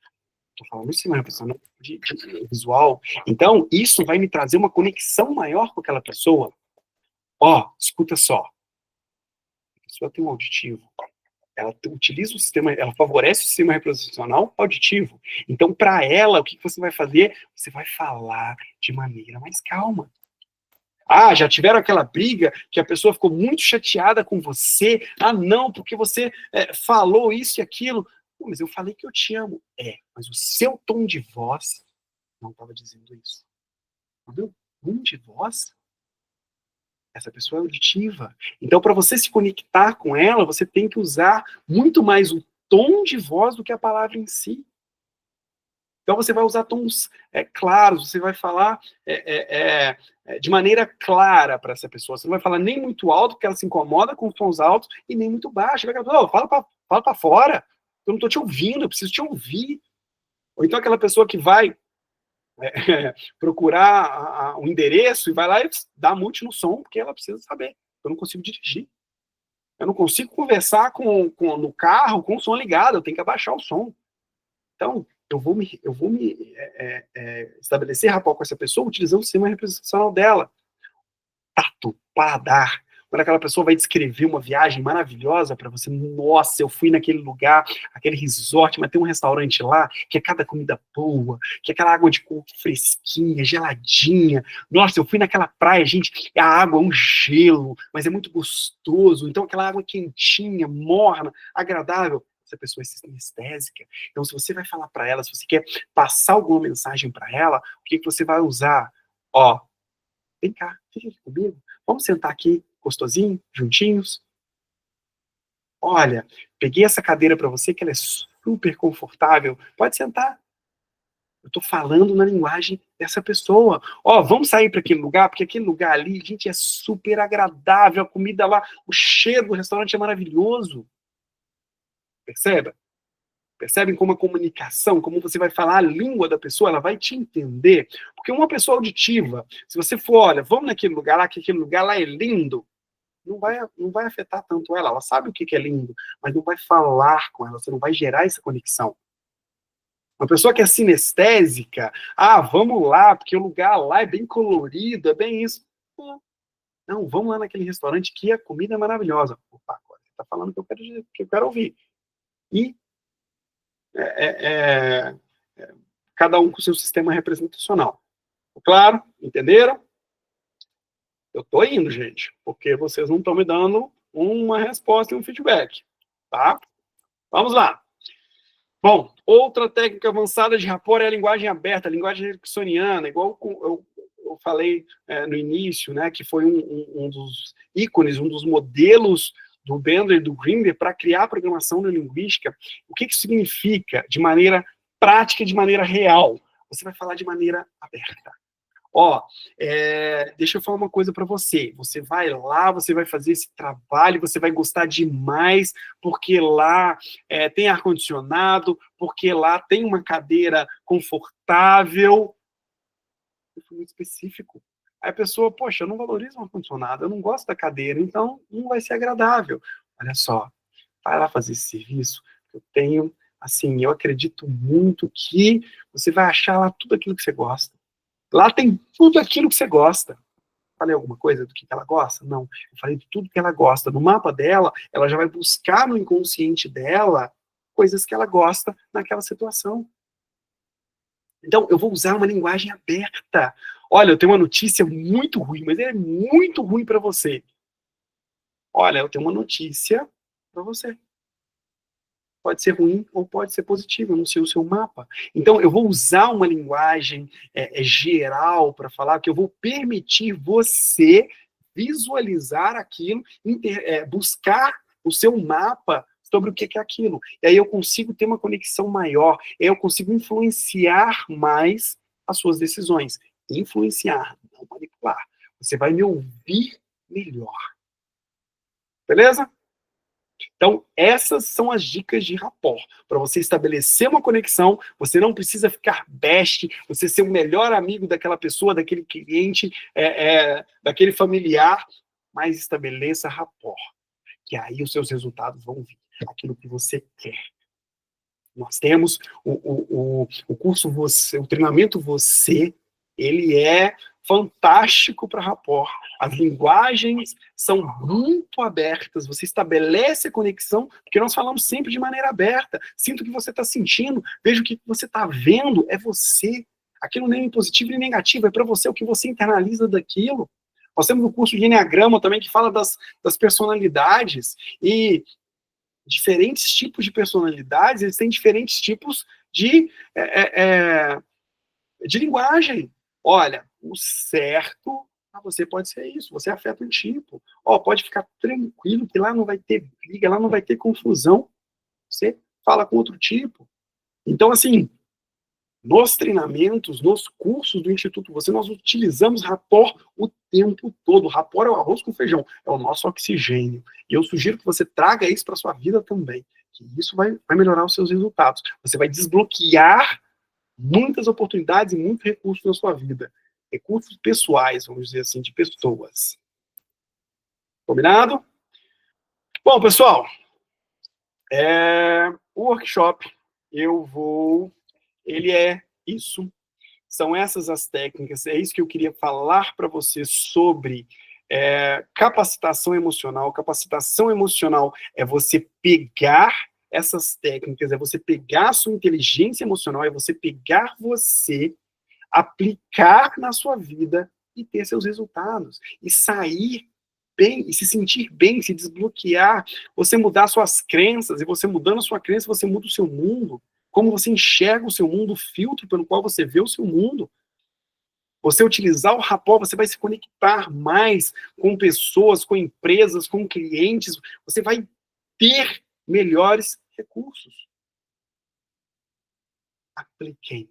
Estou falando isso, uma pessoa de visual. Então, isso vai me trazer uma conexão maior com aquela pessoa. Escuta só. A pessoa tem um auditivo. Ela utiliza o sistema, ela favorece o sistema representacional auditivo. Então, para ela, o que você vai fazer? Você vai falar de maneira mais calma. Já tiveram aquela briga que a pessoa ficou muito chateada com você. Não, porque você falou isso e aquilo. Mas eu falei que eu te amo. Mas o seu tom de voz não estava dizendo isso. Entendeu? Tom de voz? Essa pessoa é auditiva. Então, para você se conectar com ela, você tem que usar muito mais o tom de voz do que a palavra em si. Então, você vai usar tons claros, você vai falar de maneira clara para essa pessoa. Você não vai falar nem muito alto, porque ela se incomoda com tons altos, e nem muito baixo. Vai falar, fala para fora. Eu não estou te ouvindo, eu preciso te ouvir. Ou então aquela pessoa que vai procurar um endereço e vai lá e dá mute no som, porque ela precisa saber. Eu não consigo dirigir. Eu não consigo conversar no carro com o som ligado, eu tenho que abaixar o som. Então, eu vou me estabelecer rapport com essa pessoa utilizando o sistema representacional dela. Tato, paladar. Quando aquela pessoa vai descrever uma viagem maravilhosa para você, nossa, eu fui naquele lugar, aquele resort, mas tem um restaurante lá, que é cada comida boa, que é aquela água de coco fresquinha, geladinha. Nossa, eu fui naquela praia, gente, a água é um gelo, mas é muito gostoso. Então, aquela água quentinha, morna, agradável. Essa pessoa é sinestésica. Então, se você vai falar para ela, se você quer passar alguma mensagem para ela, o que você vai usar? Vem cá, fica aqui comigo. Vamos sentar aqui, gostosinho, juntinhos. Olha, peguei essa cadeira para você, que ela é super confortável. Pode sentar. Eu estou falando na linguagem dessa pessoa. Vamos sair para aquele lugar, porque aquele lugar ali, gente, é super agradável. A comida lá, o cheiro do restaurante é maravilhoso. Perceba? Percebem como a comunicação, como você vai falar a língua da pessoa, ela vai te entender. Porque uma pessoa auditiva, se você for, olha, vamos naquele lugar lá, que aquele lugar lá é lindo, não vai afetar tanto ela. Ela sabe o que é lindo, mas não vai falar com ela, você não vai gerar essa conexão. Uma pessoa que é sinestésica, vamos lá, porque o lugar lá é bem colorido, é bem isso. Não, vamos lá naquele restaurante que a comida é maravilhosa. Opa, agora você está falando que eu quero ouvir. E é, cada um com o seu sistema representacional. Claro? Entenderam? Eu tô indo, gente, porque vocês não estão me dando uma resposta e um feedback, tá? Vamos lá. Bom, outra técnica avançada de rapport é a linguagem aberta, a linguagem ericksoniana, igual eu falei no início, né, que foi um dos ícones, um dos modelos do Bender e do Grinder para criar a programação neurolinguística. O que isso significa de maneira prática, de maneira real? Você vai falar de maneira aberta. Deixa eu falar uma coisa para você. Você vai lá, você vai fazer esse trabalho, você vai gostar demais, porque lá tem ar-condicionado, porque lá tem uma cadeira confortável. Isso foi muito específico. Aí a pessoa, poxa, eu não valorizo o ar-condicionado, eu não gosto da cadeira, então não vai ser agradável. Olha só, vai lá fazer esse serviço, eu tenho, assim, eu acredito muito que você vai achar lá tudo aquilo que você gosta. Lá tem tudo aquilo que você gosta. Falei alguma coisa do que ela gosta? Não. Eu falei de tudo que ela gosta. No mapa dela, ela já vai buscar no inconsciente dela coisas que ela gosta naquela situação. Então, eu vou usar uma linguagem aberta. Olha, eu tenho uma notícia muito ruim, mas é muito ruim para você. Olha, eu tenho uma notícia para você. Pode ser ruim ou pode ser positivo, eu não sei o seu mapa. Então, eu vou usar uma linguagem geral para falar que eu vou permitir você visualizar aquilo, buscar o seu mapa sobre o que é aquilo. E aí eu consigo ter uma conexão maior, eu consigo influenciar mais as suas decisões. Influenciar, não manipular. Você vai me ouvir melhor. Beleza? Então, essas são as dicas de rapport. Para você estabelecer uma conexão, você não precisa ficar best, você ser o melhor amigo daquela pessoa, daquele cliente, daquele familiar, mas estabeleça rapport. Que aí os seus resultados vão vir. Aquilo que você quer. Nós temos o curso Você, o treinamento Você, ele é fantástico para rapport. As linguagens são muito abertas, você estabelece a conexão, porque nós falamos sempre de maneira aberta. Sinto o que você está sentindo, veja o que você está vendo, é você. Aquilo nem é positivo nem negativo, é para você o que você internaliza daquilo. Nós temos um curso de Enneagrama também que fala das personalidades, e diferentes tipos de personalidades, eles têm diferentes tipos de linguagem. Olha, o certo para você pode ser isso, você afeta um tipo. Pode ficar tranquilo que lá não vai ter briga, lá não vai ter confusão. Você fala com outro tipo. Então, assim, nos treinamentos, nos cursos do Instituto Você, nós utilizamos rapport o tempo todo. Rapport é o arroz com feijão, é o nosso oxigênio. E eu sugiro que você traga isso para a sua vida também, que isso vai melhorar os seus resultados. Você vai desbloquear muitas oportunidades e muitos recursos na sua vida. Recursos pessoais, vamos dizer assim, de pessoas. Combinado? Bom, pessoal, o workshop, ele é isso, são essas as técnicas, é isso que eu queria falar para você sobre capacitação emocional. Capacitação emocional é você pegar essas técnicas, é você pegar a sua inteligência emocional, é você pegar você, aplicar na sua vida e ter seus resultados, e sair bem, e se sentir bem, se desbloquear, você mudar suas crenças, e você mudando a sua crença, você muda o seu mundo, como você enxerga o seu mundo, o filtro pelo qual você vê o seu mundo. Você utilizar o rapport, você vai se conectar mais com pessoas, com empresas, com clientes, você vai ter melhores recursos. Apliquem.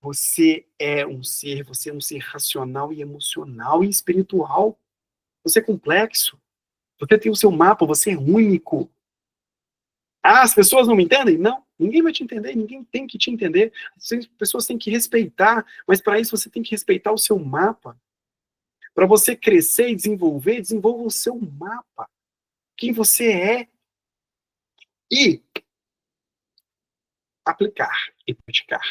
Você é um ser racional e emocional e espiritual. Você é complexo. Você tem o seu mapa, você é único. As pessoas não me entendem? Não Ninguém vai te entender, ninguém tem que te entender. As pessoas têm que respeitar, mas para isso você tem que respeitar o seu mapa. Para você crescer e desenvolver, desenvolva o seu mapa. Quem você é. E aplicar e praticar.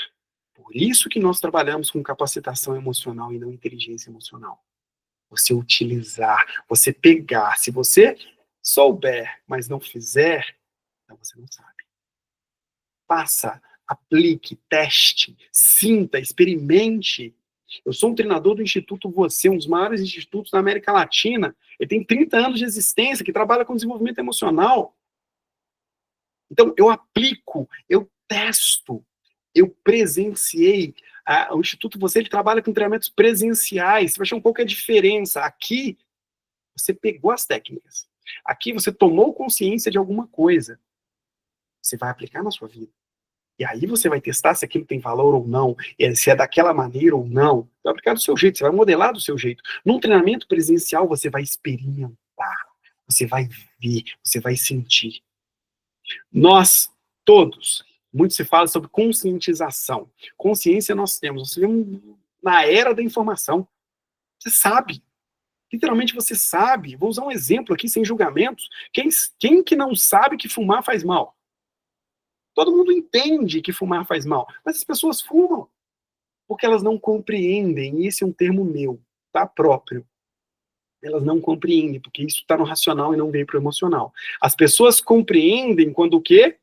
Por isso que nós trabalhamos com capacitação emocional e não inteligência emocional. Você utilizar, você pegar. Se você souber, mas não fizer, então você não sabe. Faça, aplique, teste, sinta, experimente. Eu sou um treinador do Instituto Você, um dos maiores institutos da América Latina. Ele tem 30 anos de existência, que trabalha com desenvolvimento emocional. Então, eu aplico, eu testo, eu presenciei. O Instituto Você, ele trabalha com treinamentos presenciais. Você vai achar um pouco a diferença. Aqui, você pegou as técnicas. Aqui, você tomou consciência de alguma coisa. Você vai aplicar na sua vida. E aí você vai testar se aquilo tem valor ou não, se é daquela maneira ou não. Vai aplicar do seu jeito, você vai modelar do seu jeito. Num treinamento presencial, você vai experimentar, você vai ver, você vai sentir. Nós, todos, muito se fala sobre conscientização. Consciência nós temos na era da informação. Você sabe. Literalmente você sabe. Vou usar um exemplo aqui, sem julgamentos. Quem que não sabe que fumar faz mal? Todo mundo entende que fumar faz mal, mas as pessoas fumam porque elas não compreendem, e esse é um termo meu, tá? Próprio. Elas não compreendem, porque isso está no racional e não veio para o emocional. As pessoas compreendem quando o quê?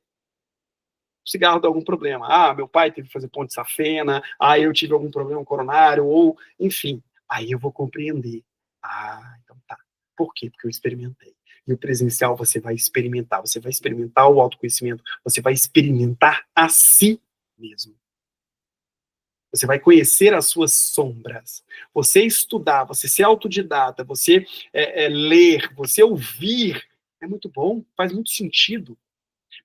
O cigarro dá algum problema. Ah, meu pai teve que fazer ponte safena, eu tive algum problema coronário, ou, enfim. Aí eu vou compreender. Então tá. Por quê? Porque eu experimentei. E o presencial você vai experimentar o autoconhecimento, você vai experimentar a si mesmo. Você vai conhecer as suas sombras. Você estudar, você ser autodidata, você ler, você ouvir, é muito bom, faz muito sentido.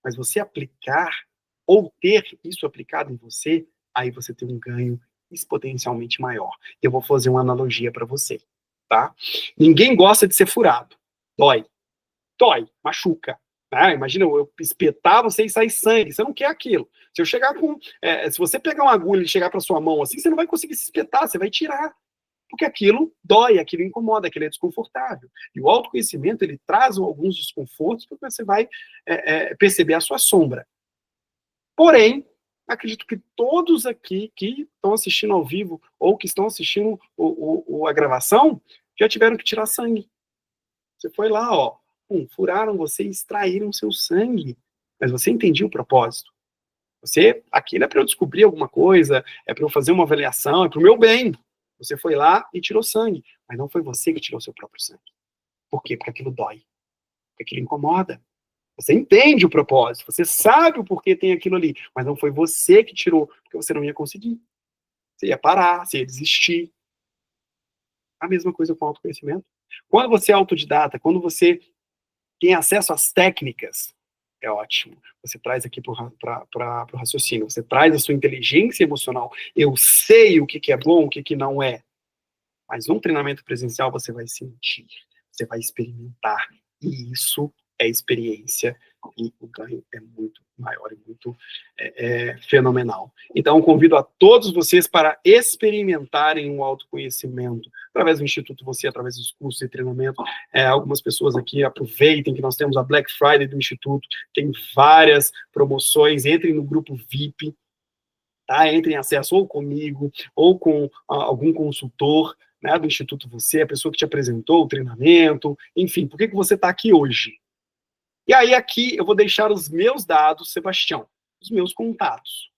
Mas você aplicar, ou ter isso aplicado em você, aí você tem um ganho exponencialmente maior. Eu vou fazer uma analogia para você, tá? Ninguém gosta de ser furado. Dói, machuca. Imagina eu espetar você e sair sangue. Você não quer aquilo. Se eu chegar com. Se você pegar uma agulha e chegar para sua mão assim, você não vai conseguir se espetar, você vai tirar. Porque aquilo dói, aquilo incomoda, aquilo é desconfortável. E o autoconhecimento, ele traz alguns desconfortos, porque você vai perceber a sua sombra. Porém, acredito que todos aqui que estão assistindo ao vivo, ou que estão assistindo a gravação, já tiveram que tirar sangue. Você foi lá, furaram você e extraíram seu sangue. Mas você entendia o propósito. Aquilo é para eu descobrir alguma coisa, é para eu fazer uma avaliação, é para o meu bem. Você foi lá e tirou sangue. Mas não foi você que tirou seu próprio sangue. Por quê? Porque aquilo dói. Porque aquilo incomoda. Você entende o propósito, você sabe o porquê tem aquilo ali, mas não foi você que tirou, porque você não ia conseguir. Você ia parar, você ia desistir. A mesma coisa com o autoconhecimento. Quando você é autodidata, quando você tem acesso às técnicas, é ótimo. Você traz aqui para o raciocínio, você traz a sua inteligência emocional. Eu sei o que é bom, o que não é. Mas num treinamento presencial você vai sentir, você vai experimentar. E isso é experiência e o ganho é muito maior e muito fenomenal. Então, convido a todos vocês para experimentarem o autoconhecimento através do Instituto Você, através dos cursos e treinamento. Algumas pessoas aqui aproveitem que nós temos a Black Friday do Instituto, tem várias promoções, entrem no grupo VIP, tá? Entrem em acesso ou comigo, ou com algum consultor, né, do Instituto Você, a pessoa que te apresentou o treinamento, enfim, por que você está aqui hoje? E aí aqui eu vou deixar os meus dados, Sebastião, os meus contatos.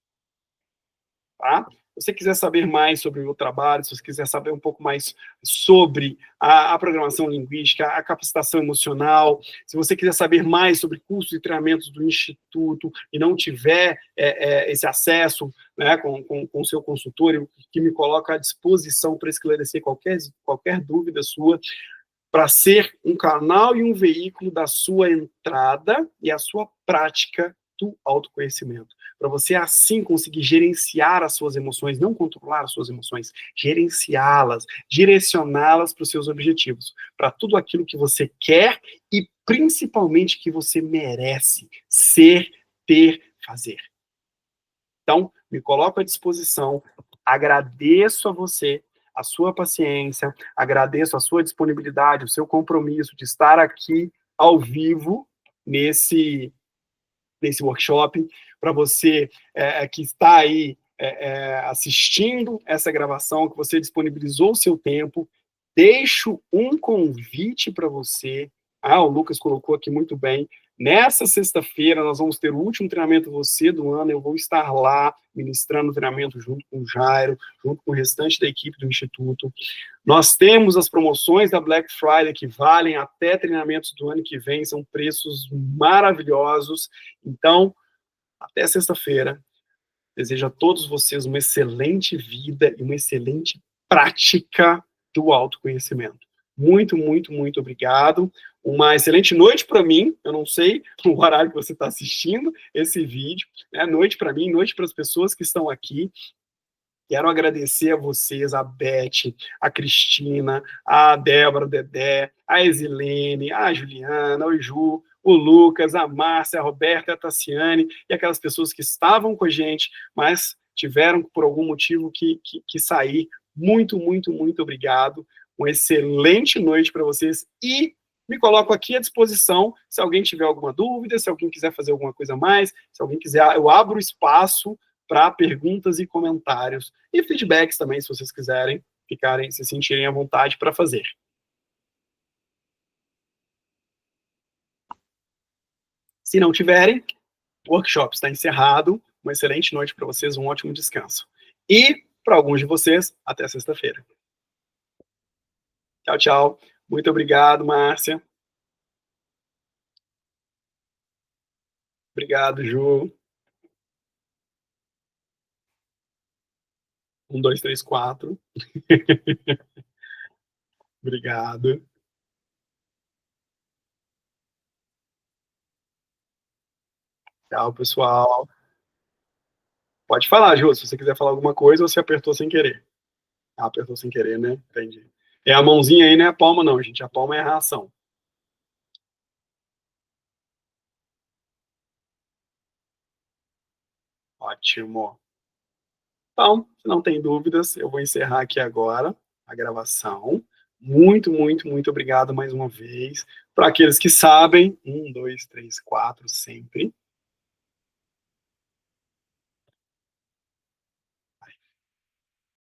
Tá? Se você quiser saber mais sobre o meu trabalho, se você quiser saber um pouco mais sobre a programação linguística, a capacitação emocional, se você quiser saber mais sobre cursos e treinamentos do Instituto e não tiver esse acesso, né, com o seu consultor, eu que me coloco à disposição para esclarecer qualquer dúvida sua, para ser um canal e um veículo da sua entrada e a sua prática do autoconhecimento. Para você, assim, conseguir gerenciar as suas emoções, não controlar as suas emoções, gerenciá-las, direcioná-las para os seus objetivos, para tudo aquilo que você quer e, principalmente, que você merece ser, ter, fazer. Então, me coloco à disposição, agradeço a você, a sua paciência, agradeço a sua disponibilidade, o seu compromisso de estar aqui ao vivo nesse workshop, para você que está aí assistindo essa gravação, que você disponibilizou o seu tempo. Deixo um convite para você. O Lucas colocou aqui muito bem. Nessa sexta-feira, nós vamos ter o último treinamento Você do ano. Eu vou estar lá ministrando o treinamento junto com o Jairo, junto com o restante da equipe do Instituto. Nós temos as promoções da Black Friday que valem até treinamentos do ano que vem, são preços maravilhosos. Então, até sexta-feira. Desejo a todos vocês uma excelente vida e uma excelente prática do autoconhecimento. Muito, muito, muito obrigado. Uma excelente noite para mim. Eu não sei o horário que você está assistindo esse vídeo. Noite para mim, noite para as pessoas que estão aqui. Quero agradecer a vocês, a Beth, a Cristina, a Débora, a Dedé, a Exilene, a Juliana, o Ju, o Lucas, a Márcia, a Roberta, a Tassiane e aquelas pessoas que estavam com a gente, mas tiveram por algum motivo que sair. Muito, muito, muito obrigado. Uma excelente noite para vocês e me coloco aqui à disposição se alguém tiver alguma dúvida, se alguém quiser fazer alguma coisa a mais, se alguém quiser, eu abro espaço para perguntas e comentários. E feedbacks também, se vocês quiserem se sentirem à vontade para fazer. Se não tiverem, o workshop está encerrado. Uma excelente noite para vocês, um ótimo descanso. E, para alguns de vocês, até sexta-feira. Tchau, tchau. Muito obrigado, Márcia. Obrigado, Ju. 1, 2, 3, 4. Obrigado. Tchau, pessoal. Pode falar, Ju, se você quiser falar alguma coisa ou se apertou sem querer. Apertou sem querer, né? Entendi. É a mãozinha aí, não é a palma, não, gente. A palma é a reação. Ótimo. Então, se não tem dúvidas, eu vou encerrar aqui agora a gravação. Muito, muito, muito obrigado mais uma vez. Para aqueles que sabem, 1, 2, 3, 4, sempre.